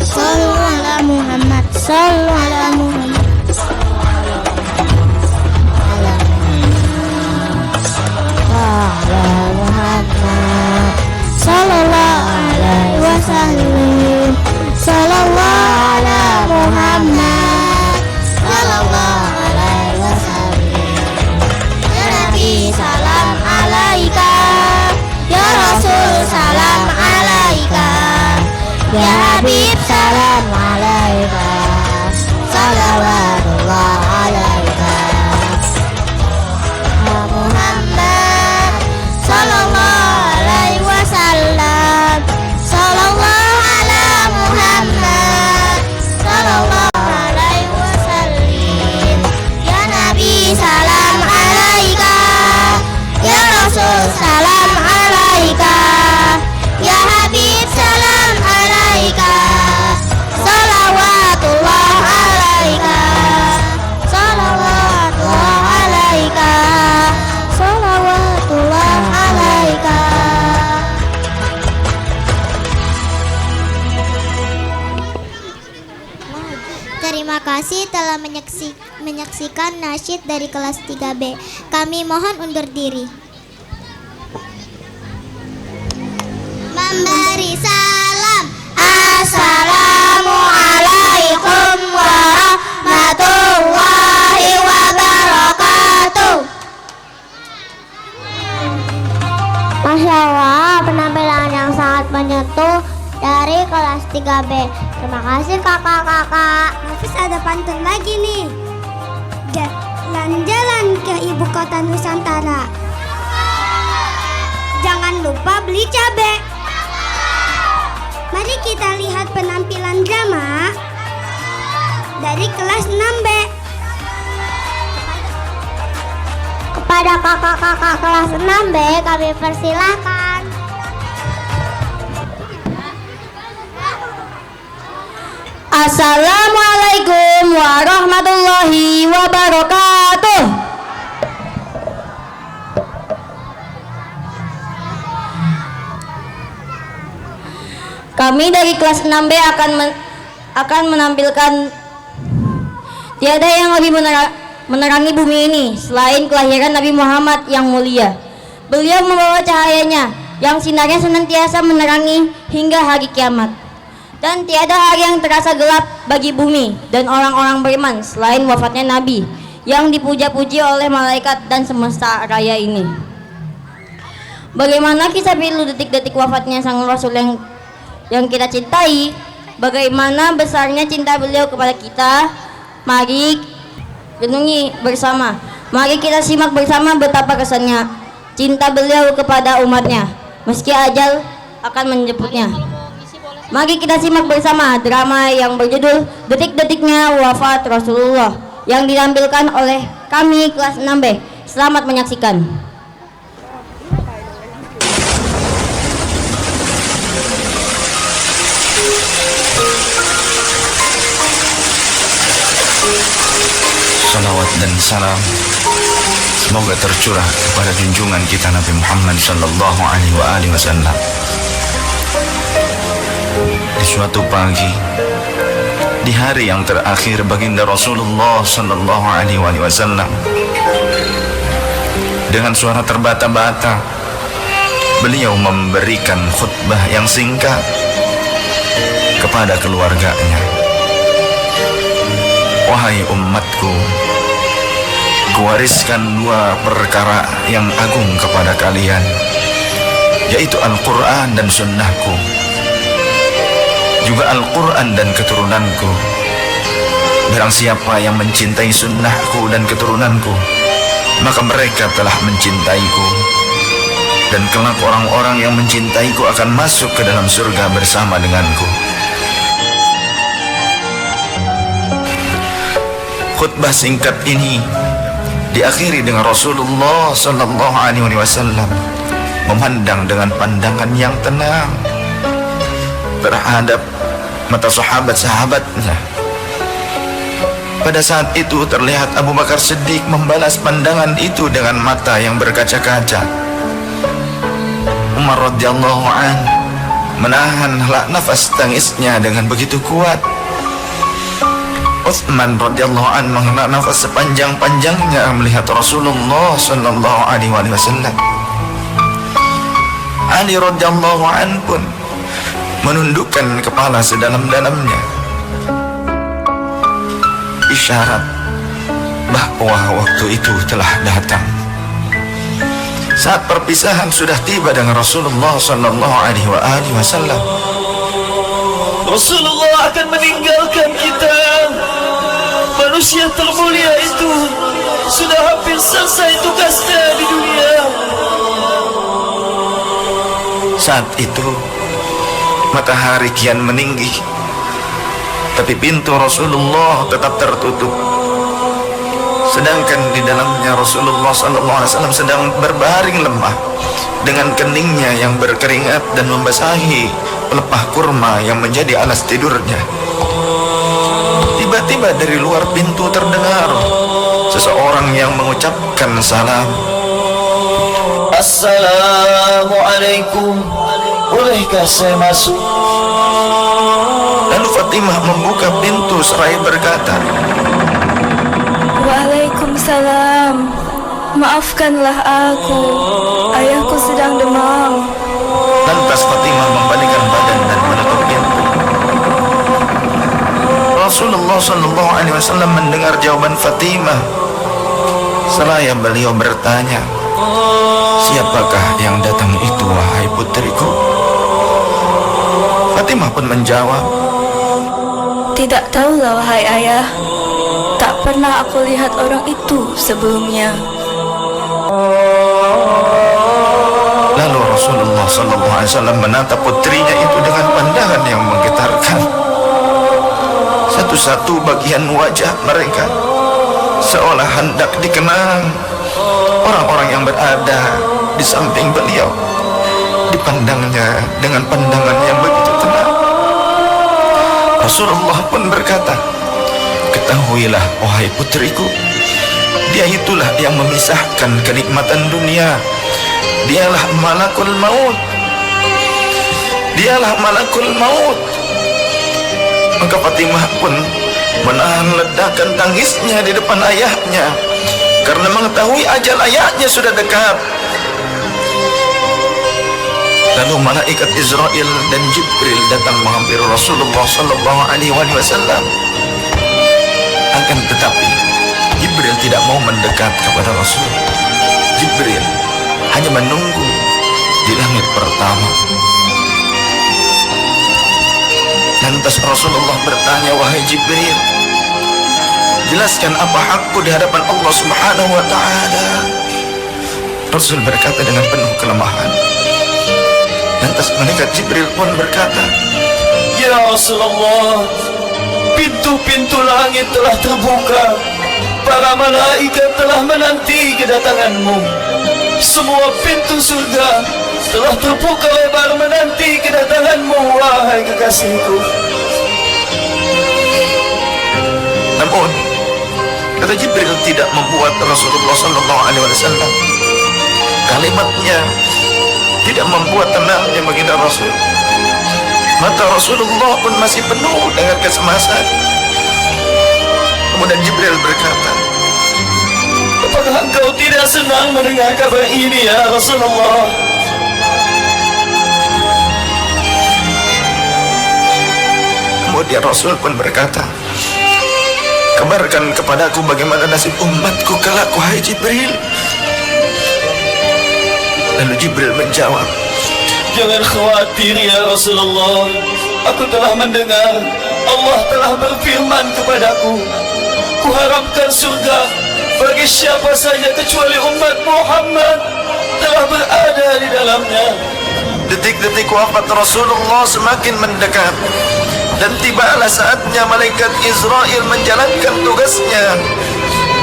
Sallu ala Muhammad, sallu ala Muhammad. Sallallahu alaihi wasallam, sallallahu ala Muhammad, sallallahu alaihi wasallam. Ya Nabi salam alaika, ya Rasul salam alaika, ya Habib salam alaika, salawatullah alaika. Ya Muhammad sallallahu alaihi wasallam, sallallahu ala Muhammad, sallallahu alaihi wasallam. Ya Nabi salam alaika, ya Rasul salam alaika, ya Habib salam alaika, salawatullah alaika, salawatullah alaika, salawatullah alaika. Terima kasih telah menyaksikan nasyid dari kelas 3B. Kami mohon undur diri. Memberi salam. Assalamualaikum warahmatullahi wabarakatuh. Masya Allah, penampilan yang sangat menyentuh dari kelas 3B. Terima kasih kakak-kakak. Hafiz ada pantun lagi nih. Jalan-jalan ke ibu kota Nusantara, jangan lupa beli cabai. Mari kita lihat penampilan drama dari kelas 6B. Kepada kakak-kakak kelas 6B kami persilahkan. Assalamualaikum warahmatullahi wabarakatuh. Kami dari kelas 6B akan menampilkan tiada yang lebih menerangi bumi ini selain kelahiran Nabi Muhammad yang mulia. Beliau membawa cahayanya yang sinarnya senantiasa menerangi hingga hari kiamat. Dan tiada hari yang terasa gelap bagi bumi dan orang-orang beriman selain wafatnya Nabi yang dipuja-puji oleh malaikat dan semesta raya ini. Bagaimana kisah pilu detik-detik wafatnya sang Rasul yang kita cintai? Bagaimana besarnya cinta beliau kepada kita? Mari renungi bersama. Mari kita simak bersama betapa kesannya cinta beliau kepada umatnya meski ajal akan menjemputnya. Mari kita simak bersama drama yang berjudul Detik-detiknya Wafat Rasulullah yang ditampilkan oleh kami kelas 6B. Selamat menyaksikan. Salawat dan salam semoga tercurah kepada junjungan kita Nabi Muhammad sallallahu alaihi wasallam. Di suatu pagi, di hari yang terakhir baginda Rasulullah sallallahu alaihi wasallam, dengan suara terbata-bata beliau memberikan khutbah yang singkat kepada keluarganya. Wahai umatku, kuwariskan dua perkara yang agung kepada kalian, yaitu Al-Quran dan Sunnahku, juga Al-Quran dan keturunanku. Barang siapa yang mencintai Sunnahku dan keturunanku, maka mereka telah mencintaiku, dan kelak orang-orang yang mencintaiku akan masuk ke dalam surga bersama denganku. Khutbah singkat ini diakhiri dengan Rasulullah sallallahu alaihi wasallam memandang dengan pandangan yang tenang terhadap mata sahabat-sahabatnya. Pada saat itu terlihat Abu Bakar Siddiq membalas pandangan itu dengan mata yang berkaca-kaca. Umar radhiyallahu an menahan nafas tangisnya dengan begitu kuat. Utsman radhiyallahu an menghela nafas sepanjang-panjangnya melihat Rasulullah sallallahu alaihi wasallam. Ali radhiyallahu an pun menundukkan kepala sedalam-dalamnya, isyarat bahwa waktu itu telah datang. Saat perpisahan sudah tiba dengan Rasulullah sallallahu alaihi wasallam, Rasulullah akan meninggalkan kita. Manusia termulia itu sudah hampir selesai tugasnya di dunia. Saat itu matahari kian meninggi, tapi pintu Rasulullah tetap tertutup. Sedangkan di dalamnya Rasulullah SAW sedang berbaring lemah dengan keningnya yang berkeringat dan membasahi pelepah kurma yang menjadi alas tidurnya. Tiba-tiba dari luar pintu terdengar seseorang yang mengucapkan salam. Assalamualaikum, bolehkah saya masuk? Lalu Fatimah membuka pintu seraya berkata, Waalaikumsalam. Maafkanlah aku, ayahku sedang demam. Lantas Fatimah membalikkan badan dan menutup pintu. Rasulullah sallallahu alaihi wasallam mendengar jawaban Fatimah. Seraya beliau bertanya, siapakah yang datang itu wahai putriku? Fatimah pun menjawab, Tidak tahulah wahai ayah. Tak pernah aku lihat orang itu sebelumnya. Lalu Rasulullah SAW menatap putrinya itu dengan pandangan yang menggetarkan. Satu-satu bagian wajah mereka seolah hendak dikenang. Orang-orang yang berada di samping beliau dipandangnya dengan pandangan yang begitu tenang. Rasulullah pun berkata, ketahuilah wahai putriku, dia itulah yang memisahkan kenikmatan dunia. Dialah malakul maut. Dialah malakul maut. Maka Fatimah pun menahan ledakan tangisnya di depan ayahnya karena mengetahui ajal ayahnya sudah dekat. Lalu malaikat Israel dan Jibril datang menghampiri Rasulullah sallallahu alaihi wasallam. Akan tetapi Jibril tidak mau mendekat kepada Rasul. Jibril hanya menunggu di langit pertama. Lantas Rasulullah bertanya, wahai Jibril, jelaskan apa hakku di hadapan Allah Subhanahu wa ta'ala. Rasul berkata dengan penuh kelemahan. Lantas malaikat Jibril pun berkata, Ya Rasulullah, pintu-pintu langit telah terbuka. para malaikat telah menanti kedatanganmu. Semua pintu surga telah terbuka lebar menanti kedatanganmu, wahai kekasihku. Namun kata Jibril tidak membuat Rasulullah SAW. Kalimatnya tidak membuat tenangnya baginda Rasul. Mata Rasulullah pun masih penuh dengan kecemasan. Kemudian Jibril berkata, apakah engkau tidak senang mendengar kabar ini ya Rasulullah? kemudian Rasul pun berkata, kabarkan kepadaku bagaimana nasib umatku kelak, wahai Jibril. Lalu Jibril menjawab, jangan khawatir ya Rasulullah. Aku telah mendengar Allah telah berfirman kepadaku, kuharapkan surga bagi siapa saja kecuali umat Muhammad telah berada di dalamnya. detik-detik wafat Rasulullah semakin mendekat, dan tibalah saatnya malaikat Israel menjalankan tugasnya.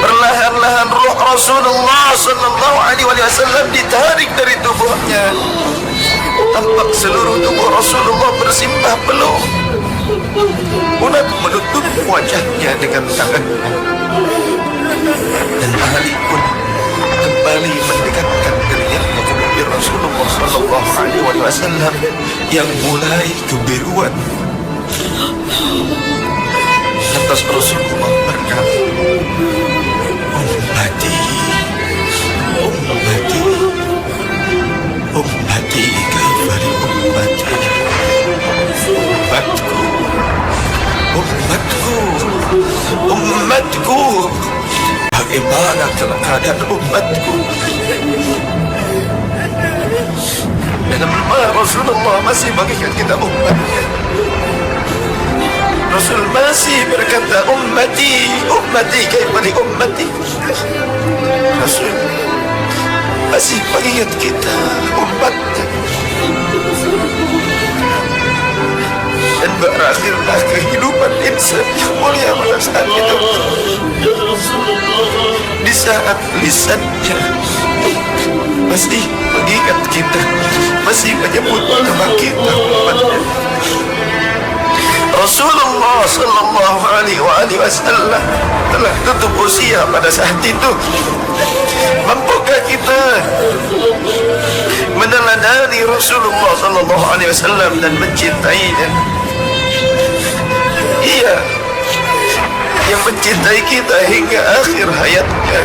Perlahan-lahan ruh Rasulullah SAW ditarik dari tubuhnya. Tampak seluruh tubuh Rasulullah bersimbah peluh. Umat menutup wajahnya dengan tangannya, dan Ali pun kembali mendekatkan dirinya kepada Rasulullah SAW yang mulai kebiruan. Lantas Rasulullah berkata, ummati, ummati, ummati, kaifari ummati, umatku, umatku, umatku, bagaimana keadaan umatku? Dan Rasulullah masih bagikan kita umatnya. Rasul masih berkata, ummati, ummati, kaifari ummati. Rasul masih mengingat kita umatnya. Dan berakhirlah kehidupan insan yang mulia pada saat itu, di saat lisannya masih mengingat kita, masih menyebut nama kita umatnya. Rasulullah sallallahu alaihi wasallam telah tutup usia pada saat itu. Mampukah kita meneladani Rasulullah sallallahu alaihi wasallam dan mencintainya? Ia yang mencintai kita hingga akhir hayatnya.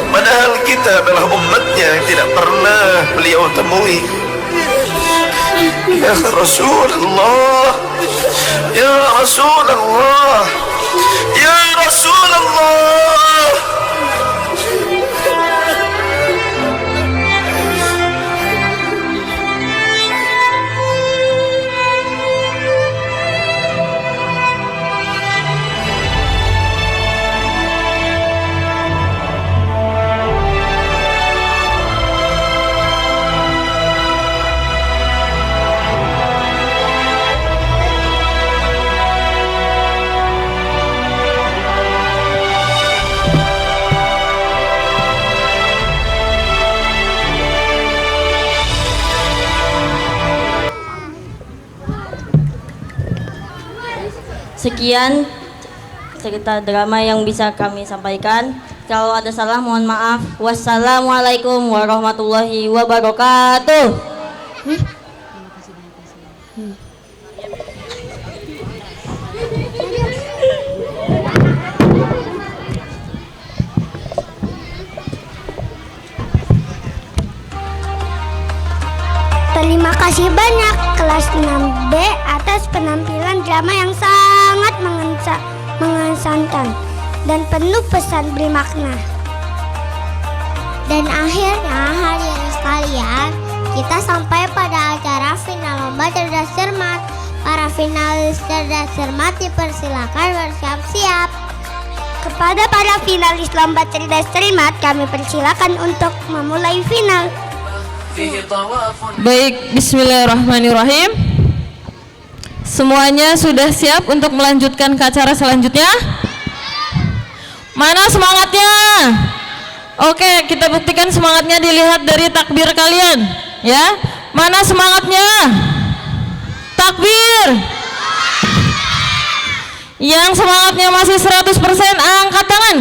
Padahal kita adalah umatnya yang tidak pernah beliau temui. Ya Rasulullah, ya Rasulullah, ya Rasulullah. Sekian cerita drama yang bisa kami sampaikan. Kalau ada salah mohon maaf. Wassalamualaikum warahmatullahi wabarakatuh. Terima kasih banyak kelas 6B atas penampilan drama yang sangat mengesankan dan penuh pesan bermakna. Dan akhirnya hadirin sekalian, kita sampai pada acara final lomba cerdas cermat. Para finalis cerdas cermat dipersilakan bersiap-siap. Kepada para finalis lomba cerdas cermat, kami persilakan untuk memulai final. Baik, bismillahirrahmanirrahim. Semuanya sudah siap untuk melanjutkan ke acara selanjutnya? Mana semangatnya? Oke, kita buktikan semangatnya dilihat dari takbir kalian, ya. Mana semangatnya? Takbir. Yang semangatnya masih 100% angkat tangan.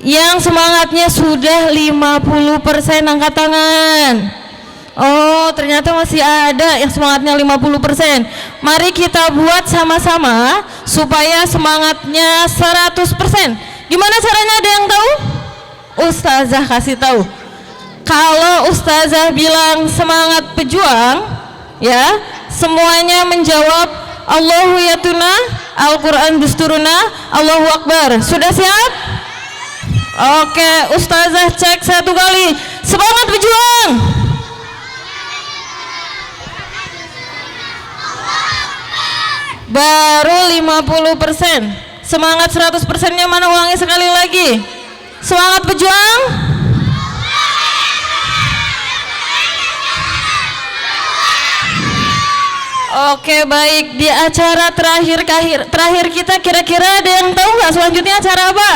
Yang semangatnya sudah 50% angkat tangan. Oh, ternyata masih ada yang semangatnya 50%. Mari kita buat sama-sama supaya semangatnya 100%. Gimana caranya, ada yang tahu? Ustazah kasih tahu. Kalau ustazah bilang semangat pejuang, ya, semuanya menjawab Allahu yatuna, Al-Quran dusturuna, Allahu Akbar. Sudah siap? Oke, ustazah cek satu kali. Semangat pejuang. Baru 50%. Semangat 100%-nya mana, ulangi sekali lagi. Semangat pejuang. Oke, baik. Di acara terakhir kita, kira-kira ada yang tahu nggak selanjutnya acara apa?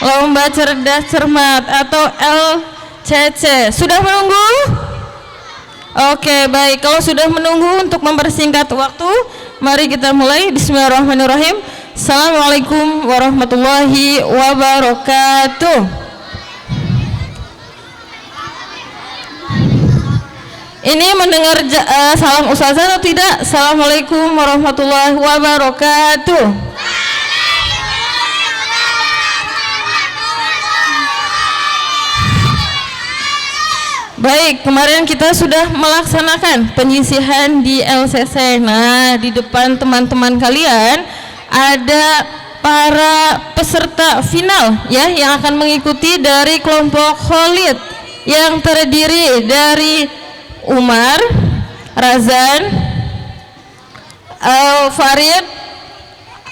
Lomba cerdas cermat atau LCC. Sudah menunggu? Oke, baik. Kalau sudah menunggu, untuk mempersingkat waktu, mari kita mulai. Bismillahirrahmanirrahim. Assalamualaikum warahmatullahi wabarakatuh. Ini mendengar salam ustazah atau tidak? Assalamualaikum warahmatullahi wabarakatuh. Baik, kemarin kita sudah melaksanakan penyisihan di LCC. Nah, di depan teman-teman kalian ada para peserta final, ya, yang akan mengikuti dari kelompok Khalid yang terdiri dari Umar, Razan, Farid,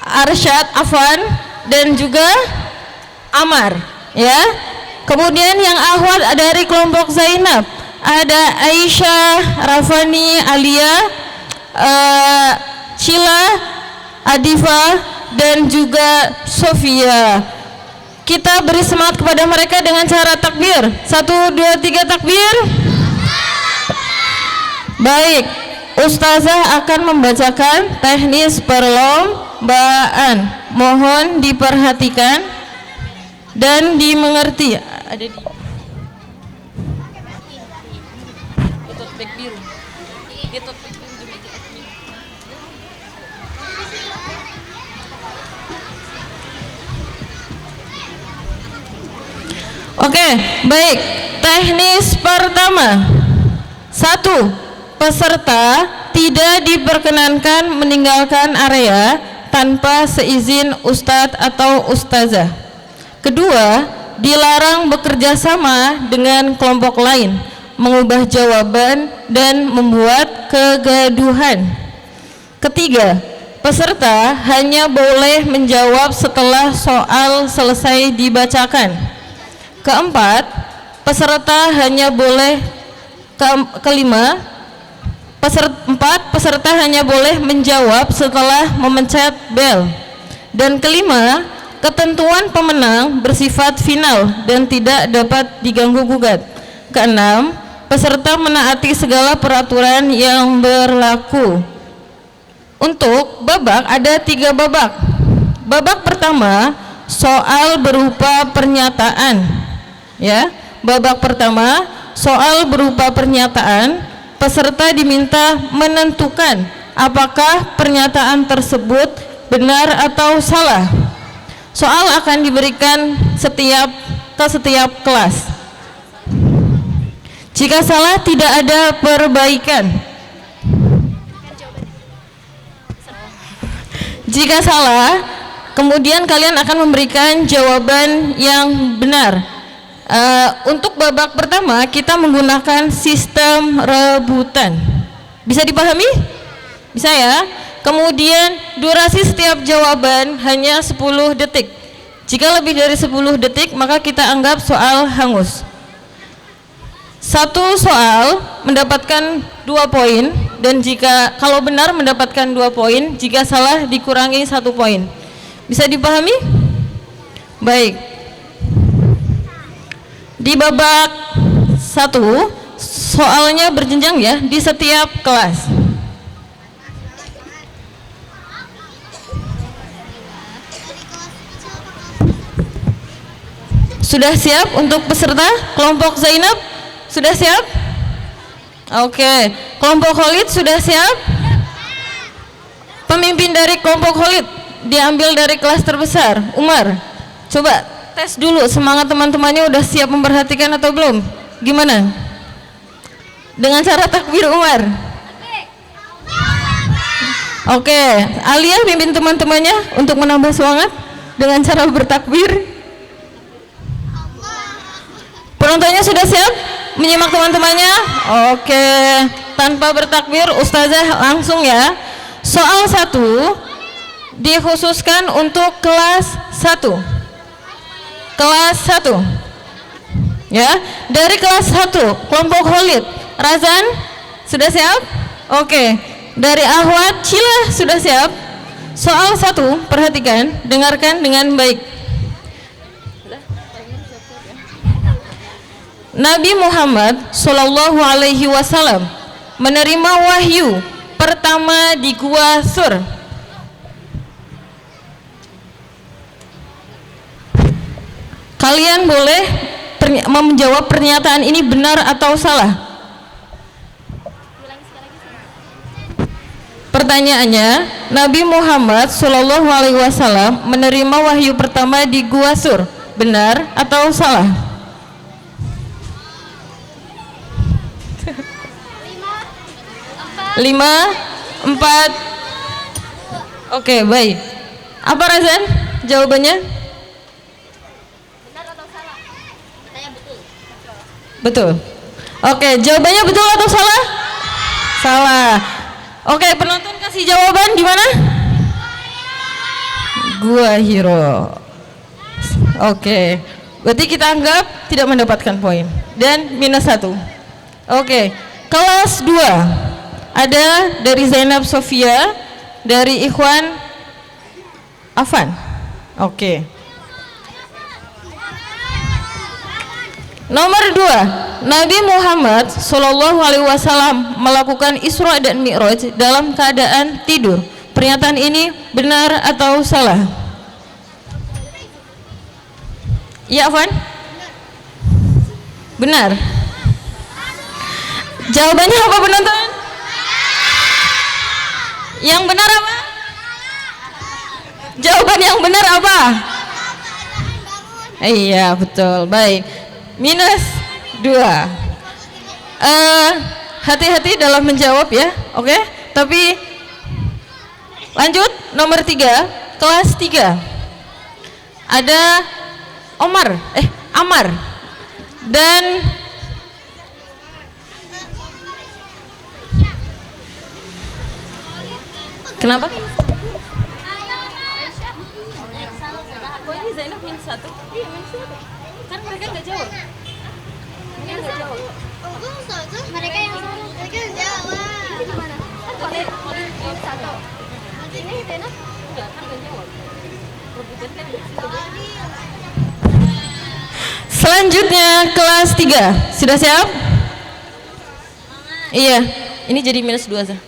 Arsyad, Afan, dan juga Amar, ya. Kemudian yang Ahwat dari kelompok Zainab, ada Aisyah, Rafani, Alia, Cila, Adifa, dan juga Sofia. Kita beri semangat kepada mereka dengan cara takbir. 1, 2, 3 takbir. Baik, ustazah akan membacakan teknis perlombaan. Mohon diperhatikan dan dimengerti. Ada di Oke, baik. Teknis pertama. 1. Peserta tidak diperkenankan meninggalkan area tanpa seizin ustadz atau ustazah. Kedua, dilarang bekerja sama dengan kelompok lain, mengubah jawaban, dan membuat kegaduhan. Ketiga, peserta hanya boleh menjawab setelah soal selesai dibacakan. Keempat, peserta hanya boleh peserta hanya boleh menjawab setelah memencet bel. Dan kelima, ketentuan pemenang bersifat final dan tidak dapat diganggu-gugat. Keenam, peserta menaati segala peraturan yang berlaku. Untuk babak ada 3 babak. Babak pertama, soal berupa pernyataan. Ya, babak pertama, soal berupa pernyataan. Peserta diminta menentukan apakah pernyataan tersebut benar atau salah. Soal akan diberikan ke setiap kelas. Jika salah, tidak ada perbaikan. Jika salah, kemudian kalian akan memberikan jawaban yang benar. Untuk babak pertama kita menggunakan sistem rebutan. Bisa dipahami? Bisa ya? Kemudian durasi setiap jawaban hanya 10 detik. Jika lebih dari 10 detik maka kita anggap soal hangus. Satu soal mendapatkan 2 poin, dan jika kalau benar mendapatkan 2 poin, jika salah dikurangi 1 poin. Bisa dipahami? Baik. Di babak 1 soalnya berjenjang ya di setiap kelas. Sudah siap untuk peserta kelompok Zainab? Sudah siap? Oke. Kelompok Khalid sudah siap? Pemimpin dari kelompok Khalid diambil dari kelas terbesar, Umar. Coba tes dulu semangat teman-temannya udah siap memperhatikan atau belum? Gimana? Dengan cara takbir Umar. Oke, Alia pimpin teman-temannya untuk menambah semangat dengan cara bertakbir. Penontonnya sudah siap menyimak teman-temannya? Oke, tanpa bertakbir Ustazah langsung ya. Soal 1 dikhususkan untuk kelas 1. Kelas 1. Ya, dari kelas 1 kelompok Khalid. Razan sudah siap? Oke. Dari Ahwat Cila sudah siap? Soal 1 perhatikan, dengarkan dengan baik. Nabi Muhammad Shallallahu Alaihi Wasallam menerima wahyu pertama di Gua Sur. Kalian boleh menjawab pernyataan ini benar atau salah. Pertanyaannya, Nabi Muhammad Shallallahu Alaihi Wasallam menerima wahyu pertama di Gua Sur. Benar atau salah? 5, 4. Oke, baik. Apa Razan? Jawabannya? Benar atau salah? Katanya betul. Betul. Oke, jawabannya betul atau salah? Salah. Oke, penonton kasih jawaban gimana? Gua Hiro. Oke, berarti kita anggap tidak mendapatkan poin dan -1. Oke, kelas 2 ada dari Zainab Sofia, dari Ikhwan Afan. Oke. Nomor 2, Nabi Muhammad Shallallahu Alaihi Wasallam melakukan Isra dan Mi'raj dalam keadaan tidur. Pernyataan ini benar atau salah? Iya, Afan? Benar. Jawabannya apa penonton? Yang benar apa? Jawaban yang benar apa? Iya, betul. Baik. -2. Hati-hati dalam menjawab ya. Oke? Tapi lanjut nomor 3, kelas 3. Ada Amar dan kenapa? Kok ini Zainab -1? Iya, -1. Kan mereka nggak jawab. Mereka yang salah. Mereka yang jawab. Ini gimana? Kan -1. Ini Zainab enggak kan nggak jawab. Selanjutnya kelas 3. Sudah siap? Iya. Ini jadi -2 saja.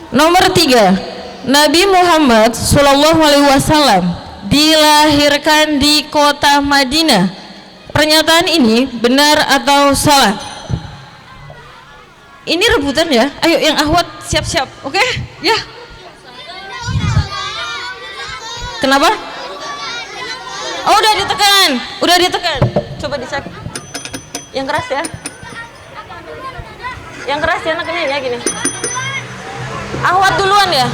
Nomor 3, Nabi Muhammad Shallallahu Alaihi Wasallam dilahirkan di kota Madinah. Pernyataan ini benar atau salah? Ini rebutan ya. Ayo yang Ahwat siap-siap, oke? Ya. Kenapa? Oh, udah ditekan. Coba dicek. Yang keras ya. Yang keras ya nekennya ya gini. Ahwat duluan ya.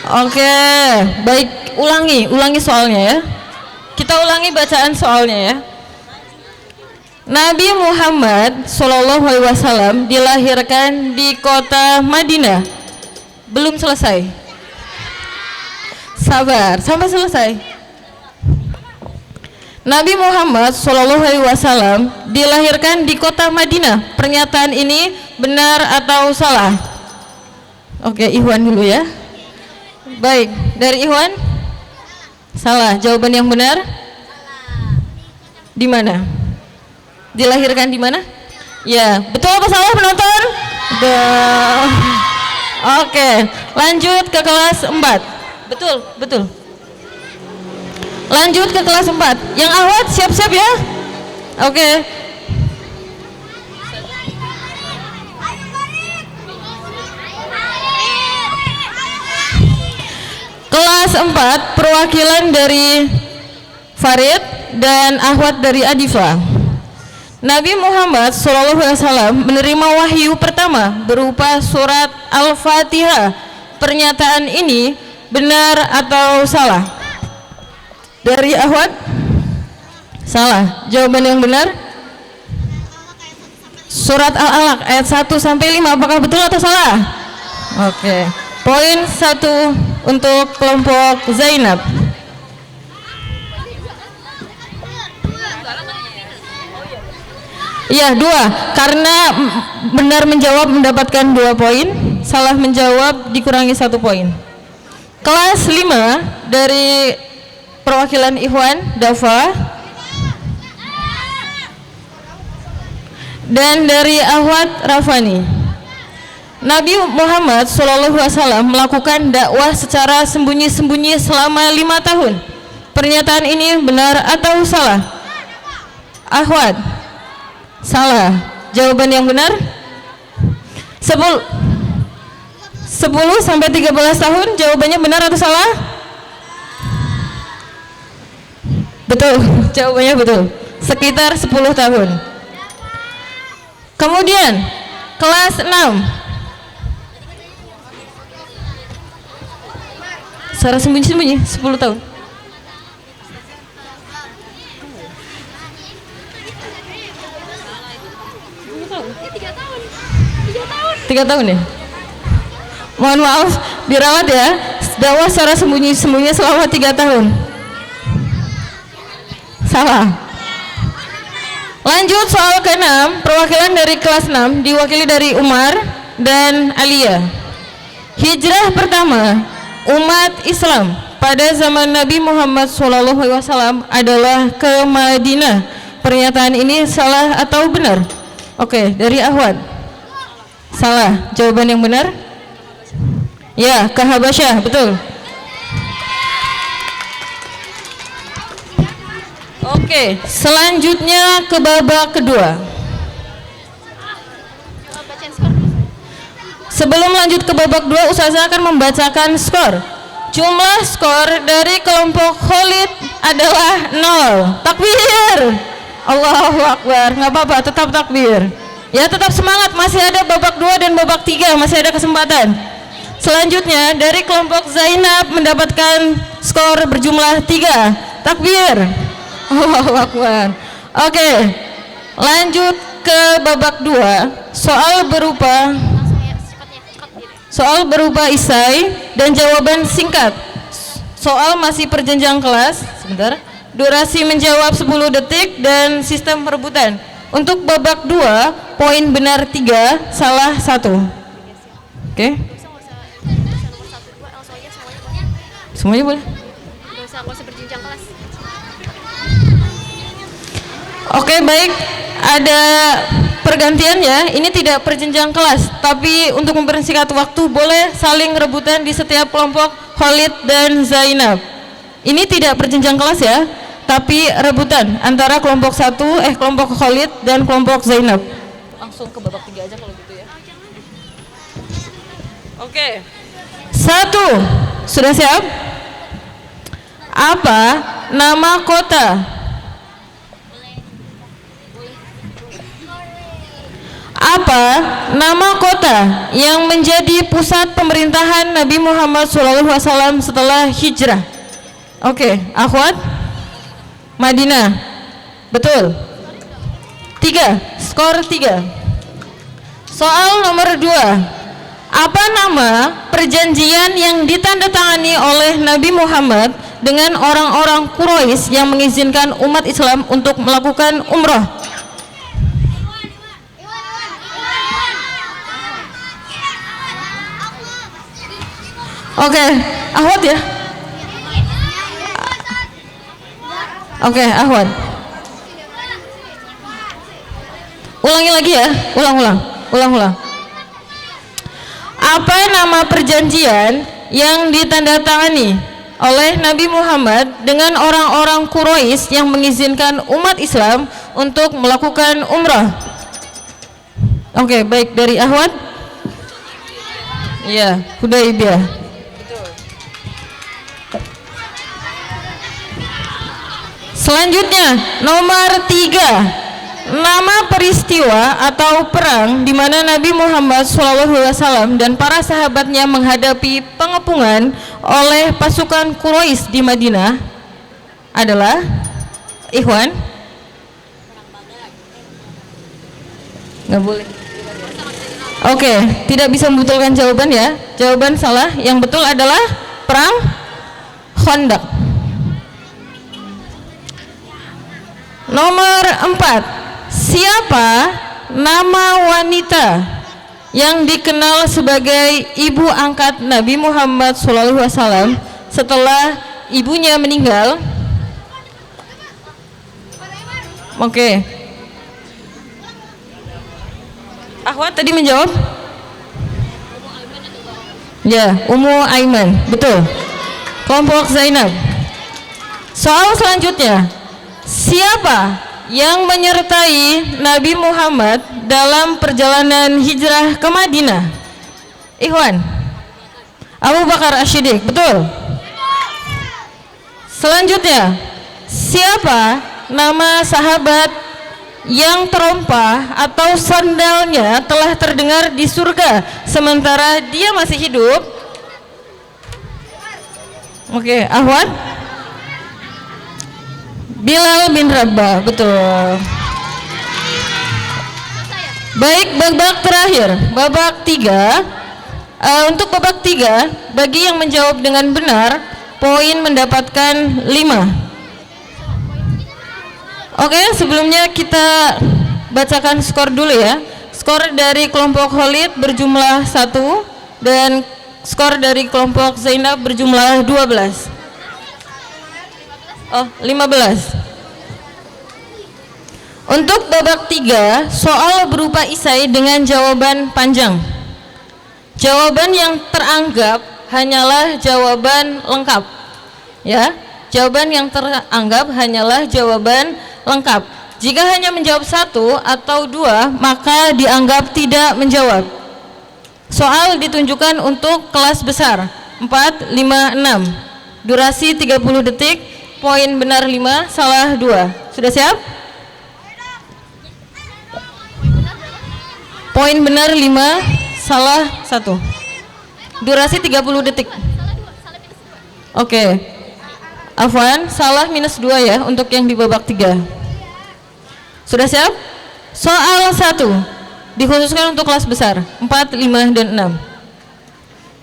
Oke, baik, ulangi soalnya ya. Kita ulangi bacaan soalnya ya. Nabi Muhammad Shallallahu Alaihi Wasallam dilahirkan di kota Madinah. Belum selesai. Sabar, sampai selesai. Nabi Muhammad Shallallahu Alaihi Wasallam dilahirkan di kota Madinah. Pernyataan ini benar atau salah? Oke, Ikhwan dulu ya. Baik, dari Ikhwan? Salah. Jawaban yang benar? Di mana? Dilahirkan di mana? Ya, betul apa salah penonton? Betul. Oke, lanjut ke kelas 4. Betul, betul. Lanjut ke kelas 4. Yang awat siap-siap ya. Oke. Kelas 4 perwakilan dari Farid dan Ahwat dari Adifa. Nabi Muhammad SAW menerima wahyu pertama berupa surat Al-Fatihah. Pernyataan ini benar atau salah? Dari Ahwat? Salah. Jawaban yang benar? Surat Al-Alaq ayat 1 sampai 5. Apakah betul atau salah? Oke. Poin 1 untuk kelompok Zainab. Iya, 2. Karena benar menjawab mendapatkan 2 poin, salah menjawab dikurangi 1 poin. Kelas 5 dari perwakilan Ikhwan, Dafa. Dan dari Ahwat, Rafani. Nabi Muhammad SAW melakukan dakwah secara sembunyi-sembunyi selama 5 tahun. Pernyataan ini benar atau salah? Ahwat? Salah. Jawaban yang benar? 10 sampai 13 tahun. Jawabannya benar atau salah? Betul. Jawabannya betul. Sekitar 10 tahun. Kemudian kelas 6. Secara sembunyi-sembunyi 10 tahun. 3 tahun ya? Mohon maaf, dirawat ya. Dakwah secara sembunyi-sembunyi selama 3 tahun. Salah. Lanjut soal ke-6, perwakilan dari kelas 6 diwakili dari Umar dan Aliyah. Hijrah pertama umat Islam pada zaman Nabi Muhammad SAW adalah ke Madinah. Pernyataan ini salah atau benar? Oke, dari Ahwat. Salah. Jawaban yang benar? Ya, ke Habasyah, betul. Oke, selanjutnya ke babak kedua. Sebelum lanjut ke babak 2, Ustazah akan membacakan skor. Jumlah skor dari kelompok Khalid adalah 0. Takbir. Allahu Akbar. Nggak apa-apa, tetap takbir. Ya, tetap semangat, masih ada babak 2 dan babak 3, masih ada kesempatan. Selanjutnya dari kelompok Zainab mendapatkan skor berjumlah 3. Takbir. Allahu Akbar. Oke, lanjut ke babak 2. Soal berupa isai dan jawaban singkat. Soal masih perjenjang kelas. Sebentar. Durasi menjawab 10 detik dan sistem perebutan. Untuk babak 2, poin benar 3, salah 1. Oke. Semuanya boleh? Oke, baik. Ada pergantian ya. Ini tidak perjenjang kelas, tapi untuk mempersingkat waktu boleh saling rebutan di setiap kelompok Khalid dan Zainab. Ini tidak perjenjang kelas ya, tapi rebutan antara kelompok kelompok Khalid dan kelompok Zainab. Langsung ke babak 3 aja kalau gitu ya. Oke. 1. Sudah siap? Apa nama kota? Apa nama kota yang menjadi pusat pemerintahan Nabi Muhammad SAW setelah hijrah? Oke, Akhwat? Madinah. Betul. 3. Skor 3. Soal nomor 2. Apa nama perjanjian yang ditandatangani oleh Nabi Muhammad dengan orang-orang Quraisy yang mengizinkan umat Islam untuk melakukan umroh? Oke, Ahwat ya. Oke, Ahwat. Ulangi lagi ya, ulang. Apa nama perjanjian yang ditandatangani oleh Nabi Muhammad dengan orang-orang Quraisy yang mengizinkan umat Islam untuk melakukan umrah? Oke, baik, dari Ahwat. Iya, Hudaibiyah. Selanjutnya, nomor 3. Nama peristiwa atau perang di mana Nabi Muhammad SAW dan para sahabatnya menghadapi pengepungan oleh pasukan Quraisy di Madinah adalah, Ikhwan? Nggak boleh. Oke, tidak bisa membetulkan jawaban ya. Jawaban salah. Yang betul adalah perang Khandaq. Nomor 4. Siapa nama wanita yang dikenal sebagai ibu angkat Nabi Muhammad SAW setelah ibunya meninggal? Oke. Ahwat tadi menjawab? Ya, Ummu Aiman, betul. Kelompok Zainab. Soal selanjutnya, siapa yang menyertai Nabi Muhammad dalam perjalanan hijrah ke Madinah? Ikhwan, Abu Bakar As-Siddiq, betul. Selanjutnya, siapa nama sahabat yang terompah atau sandalnya telah terdengar di surga sementara dia masih hidup? Oke, Ahwat. Bilal bin Rabah, betul. Baik, babak terakhir, babak 3. Untuk babak 3, bagi yang menjawab dengan benar, poin mendapatkan 5. Oke, sebelumnya kita bacakan skor dulu ya. Skor dari kelompok Khalid berjumlah 1 dan skor dari kelompok Zainab berjumlah 12. 15. Untuk babak 3, soal berupa isai dengan jawaban panjang. Jawaban yang teranggap hanyalah jawaban lengkap. Ya, jawaban yang teranggap hanyalah jawaban lengkap. Jika hanya menjawab 1 atau 2, maka dianggap tidak menjawab. Soal ditunjukkan untuk kelas besar 4, 5, 6. Durasi 30 detik. Poin benar 5, salah 2. Sudah siap? Poin benar 5, salah 1. Durasi 30 detik. Oke. Afwan, salah minus 2 ya untuk yang di babak 3. Sudah siap? Soal 1 dikhususkan untuk kelas besar 4, 5, dan 6.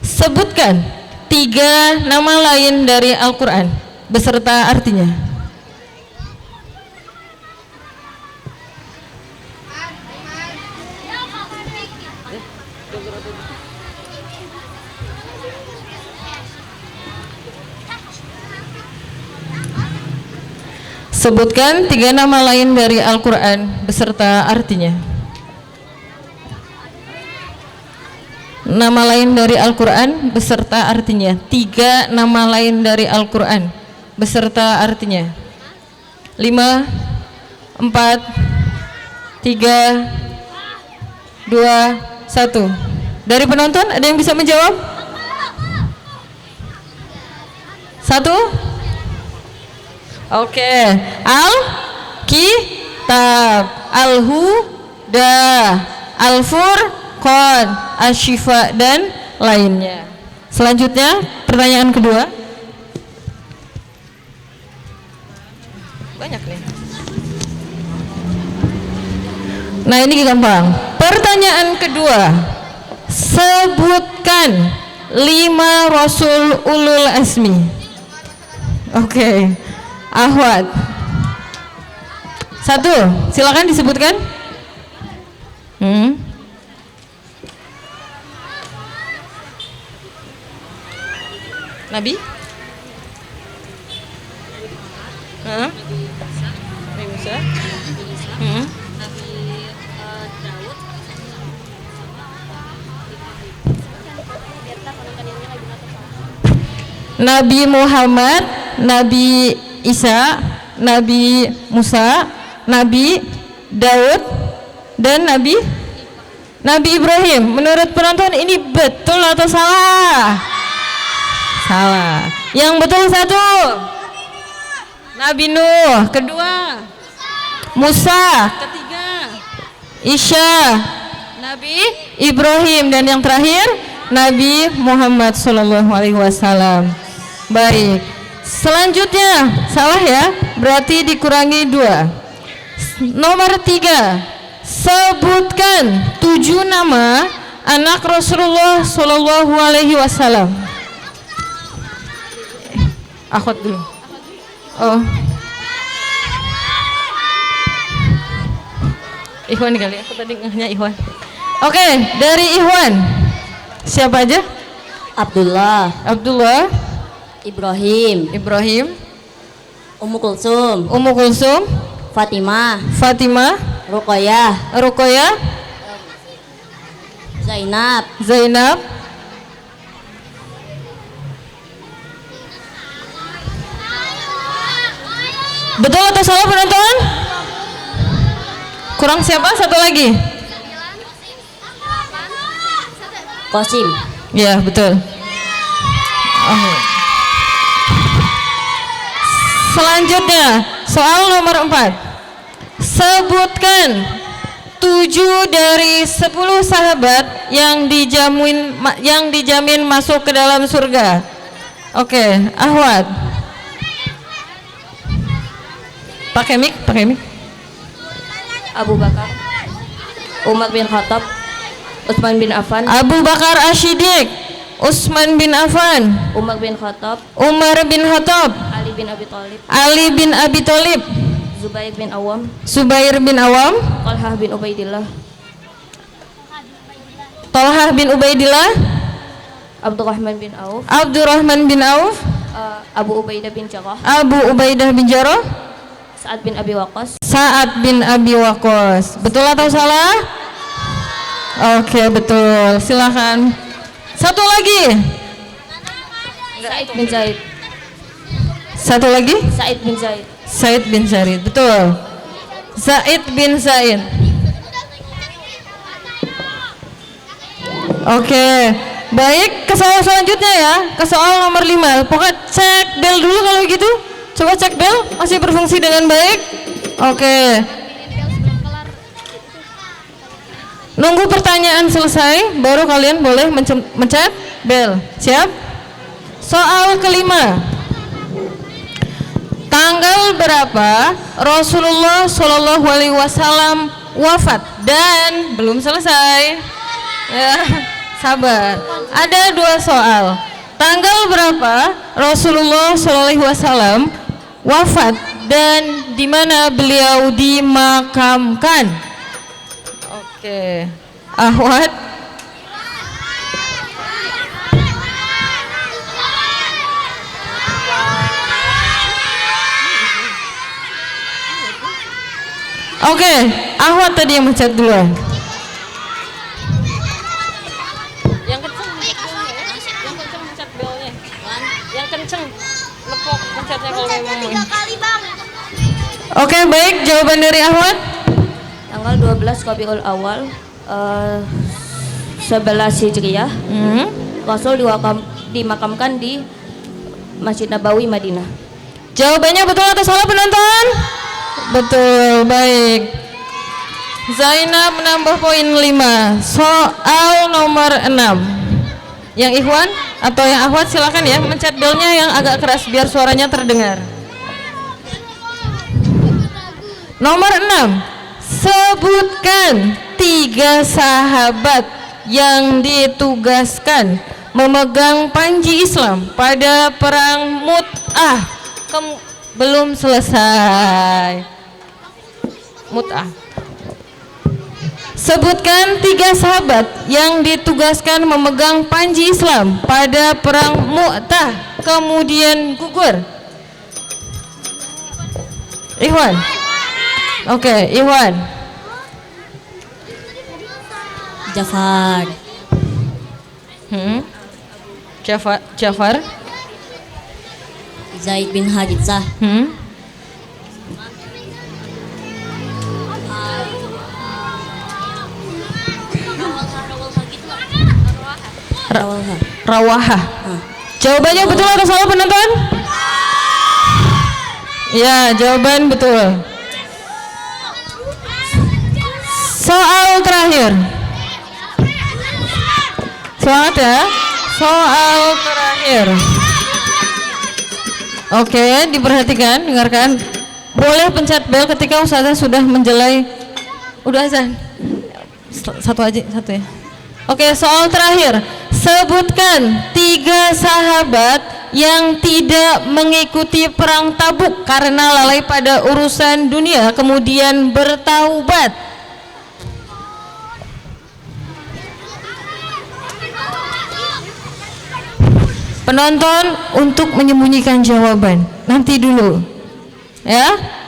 Sebutkan 3 nama lain dari Al-Quran beserta artinya. Sebutkan 3 nama lain dari Al-Quran beserta artinya. Nama lain dari Al-Quran beserta artinya. 3 nama lain dari Al-Quran beserta artinya. 5, 4, 3, 2, 1. Dari penonton ada yang bisa menjawab? 1. Oke. Al-Kitab, Al-Huda, Al-Furqan, Asy-Syifa, dan lainnya. Selanjutnya pertanyaan kedua. Banyak nih. Nah, ini gampang. Pertanyaan kedua. Sebutkan 5 Rasul Ulul Azmi. Oke. Ahwat. 1, silakan disebutkan. Nabi? Hah? Nabi Musa? Nabi Muhammad, Nabi Isa, Nabi Musa, Nabi Daud, dan Nabi Ibrahim. Menurut penonton ini betul atau salah? Salah. Yang betul satu, Nabi Nuh. Kedua, Musa. Ketiga, Isa, Nabi Ibrahim. Dan yang terakhir, Nabi Muhammad SAW. Baik, selanjutnya salah ya, berarti dikurangi 2. Nomor 3, sebutkan 7 nama anak Rasulullah SAW. Akhwat dulu. Oh, Ikhwan kali, aku tadi ngehnya Ikhwan. Oke, dari Ikhwan siapa aja? Abdullah, Ibrahim, Ummu Kulsum, Fatimah, Ruqayyah, Zainab, betul atau salah penonton? Kurang siapa? Satu lagi. Qasim. Ya, betul. Selanjutnya, soal nomor 4. Sebutkan 7 dari 10 sahabat yang dijamin masuk ke dalam surga. Oke, Ahwat. Pakai mic. Abu Bakar, Umar bin Khattab, Utsman bin Affan. Abu Bakar Asy-Siddiq, Utsman bin Affan, Umar bin Khattab, Ali bin Abi Thalib, Zubair bin Awam, Talhah bin Ubaidillah, Abdurrahman bin Auf, Abu Ubaidah bin Jarrah, Sa'ad bin Abi Waqqas. Betul atau salah? Oke, betul. Silakan. Satu lagi. Sa'id bin Zaid. Satu lagi? Said bin Zaid. Betul. Said bin Zaid. Oke. Baik, ke soal selanjutnya ya. Ke soal nomor 5. Pokoknya cek bel dulu kalau gitu. Coba cek bel masih berfungsi dengan baik. Oke. Nunggu pertanyaan selesai baru kalian boleh mencet bel. Siap? Soal kelima. Tanggal berapa Rasulullah SAW wafat? Dan belum selesai. Ya, sabar. Ada 2 soal. Tanggal berapa Rasulullah SAW wafat dan di mana beliau dimakamkan? Oke, Ahwat. Oke, Ahwat tadi yang mencet duluan. Yang kenceng mencet belnya. Yang kenceng lepok mencetnya kalau memang mau. Oke, baik, jawaban dari Ahwat. Tanggal 12 Rabiul Awal 11 Hijriah. Rasul dimakamkan di Masjid Nabawi Madinah. Jawabannya betul atau salah penonton? Betul, baik. Zainab menambah poin 5. Soal nomor 6. Yang Ikhwan atau yang Ahwat silakan ya mencet belnya yang agak keras biar suaranya terdengar. Nomor 6. Sebutkan 3 sahabat yang ditugaskan memegang panji Islam pada perang Mu'tah. Belum selesai. Mu'tah. Sebutkan 3 sahabat yang ditugaskan memegang panji Islam pada perang Mu'tah. kemudian gugur? Ikhwan. Oke, Ikhwan. Jafar. Jafar. Zaid bin Haritsah. Rawaha. Jawabannya betul atau salah penonton? Ya, jawaban betul. Soal terakhir. Semangat ya. Soal terakhir. Oke, diperhatikan, dengarkan. Boleh pencet bel ketika ustazah sudah menjelai. Udah azan. Satu aja, satu ya. Oke, soal terakhir. Sebutkan 3 sahabat yang tidak mengikuti perang Tabuk karena lalai pada urusan dunia kemudian bertaubat. Penonton untuk menyembunyikan jawaban nanti dulu ya.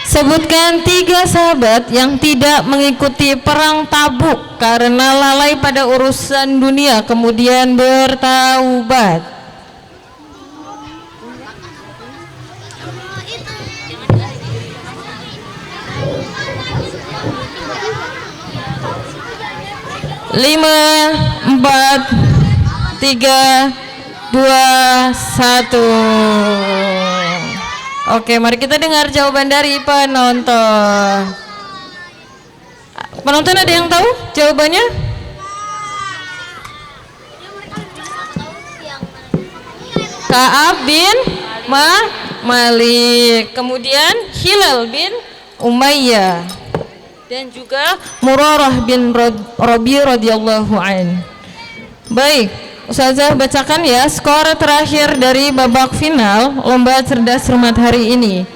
Sebutkan 3 sahabat yang tidak mengikuti perang Tabuk karena lalai pada urusan dunia kemudian bertaubat. Lima, 4, 3, 2, 1. Oke, mari kita dengar jawaban dari penonton. Penonton ada yang tahu jawabannya? Ka'ab bin Malik, kemudian Hilal bin Umayyah, dan juga Murarah bin Rabi radhiyallahu an. Baik, ustazah bacakan ya skor terakhir dari babak final lomba cerdas cermat hari ini.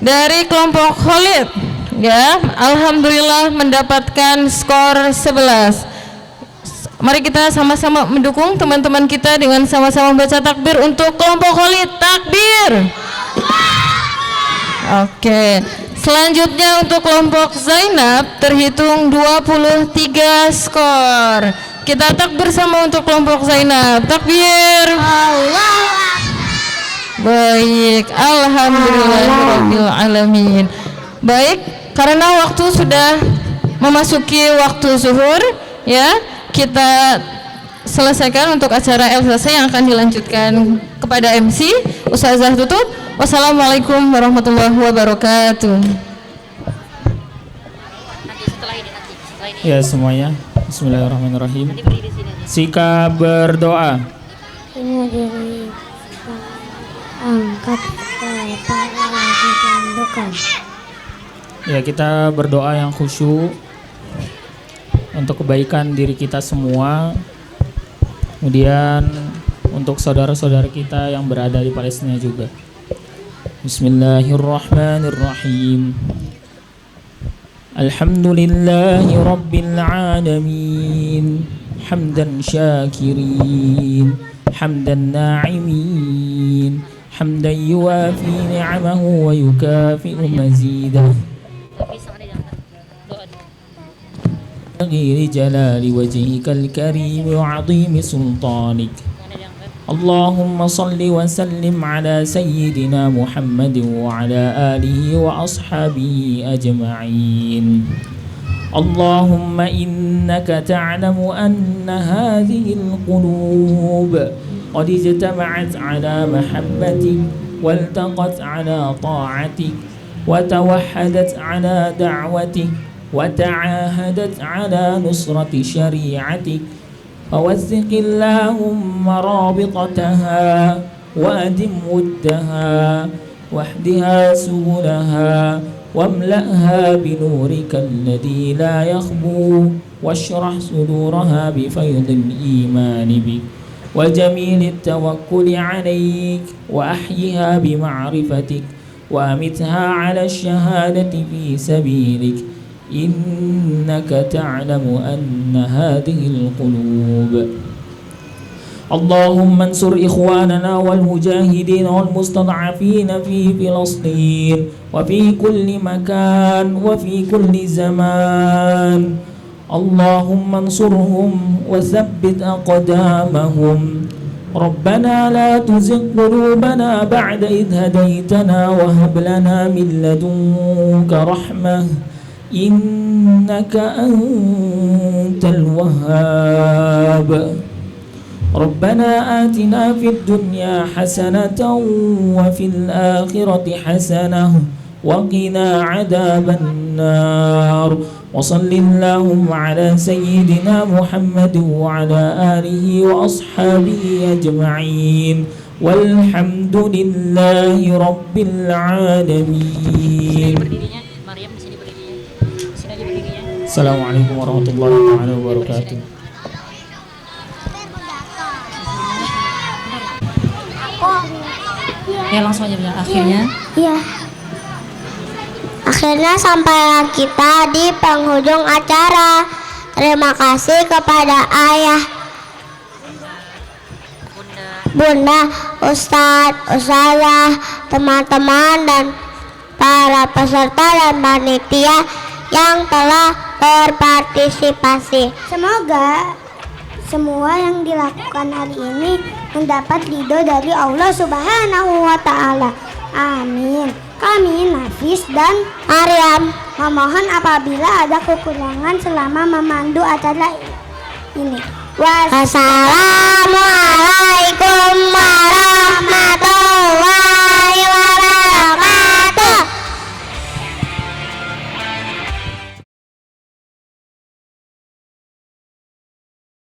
Dari kelompok Khalid ya, alhamdulillah mendapatkan skor 11. Mari kita sama-sama mendukung teman-teman kita dengan sama-sama membaca takbir untuk kelompok Khalid. Takbir. Oke. Selanjutnya untuk kelompok Zainab terhitung 23 skor. Kita takbir sama untuk kelompok Zainab. Takbir. Allah. Baik, alhamdulillahirabbil alamin. Baik, karena waktu sudah memasuki waktu zuhur ya, kita selesaikan untuk acara LSC yang akan dilanjutkan kepada MC. Ustazah tutup. Wassalamualaikum warahmatullahi wabarakatuh. Ya semuanya, bismillahirrahmanirrahim. Sikap berdoa. Angkat kepala ditundukkan. Ya, kita berdoa yang khusyuk untuk kebaikan diri kita semua. Kemudian untuk saudara-saudara kita yang berada di Palestina juga. Bismillahirrahmanirrahim. Alhamdulillahi rabbil alamin. Hamdan syakirin, hamdan na'imin, hamdan yuwafi ni'amahu wa yukafi'u mazidah. غير جلال وجهك الكريم وعظيم سلطانك. اللهم صل وسلم على سيدنا محمد وعلى آله وأصحابه أجمعين. اللهم إنك تعلم أن هذه القلوب قد اجتمعت على محبتك والتقت على طاعتك وتوحدت على دعوتك وتعاهدت على نصرة شريعتك، فوثق اللهم رابطتها وأدم ودها واهدها سبلها واملأها بنورك الذي لا يخبو، واشرح صدورها بفيض الإيمان بك وجميل التوكل عليك، وأحيها بمعرفتك وأمتها على الشهادة في سبيلك. إنك تعلم أن هذه القلوب اللهم انصر إخواننا والمجاهدين والمستضعفين في فلسطين وفي كل مكان وفي كل زمان. اللهم انصرهم وثبت أقدامهم. ربنا لا تزغ قلوبنا بعد إذ هديتنا وهب لنا من لدنك رحمة إنك أنت الوهاب. ربنا آتنا في الدنيا حسنة وفي الآخرة حسنة وقنا عذاب النار. وصل اللهم على سيدنا محمد وعلى آله وأصحابه أجمعين والحمد لله رب العالمين. Assalamualaikum warahmatullahi wabarakatuh. Ya langsung aja bilang akhirnya. Iya. Akhirnya sampailah kita di penghujung acara. Terima kasih kepada ayah, bunda, ustadz, ustazah, teman-teman dan para peserta dan panitia yang telah berpartisipasi. Semoga semua yang dilakukan hari ini mendapat ridho dari Allah Subhanahu wa Ta'ala. Amin. Kami Nafis dan Maryam memohon apabila ada kekurangan selama memandu acara ini. Wassalamualaikum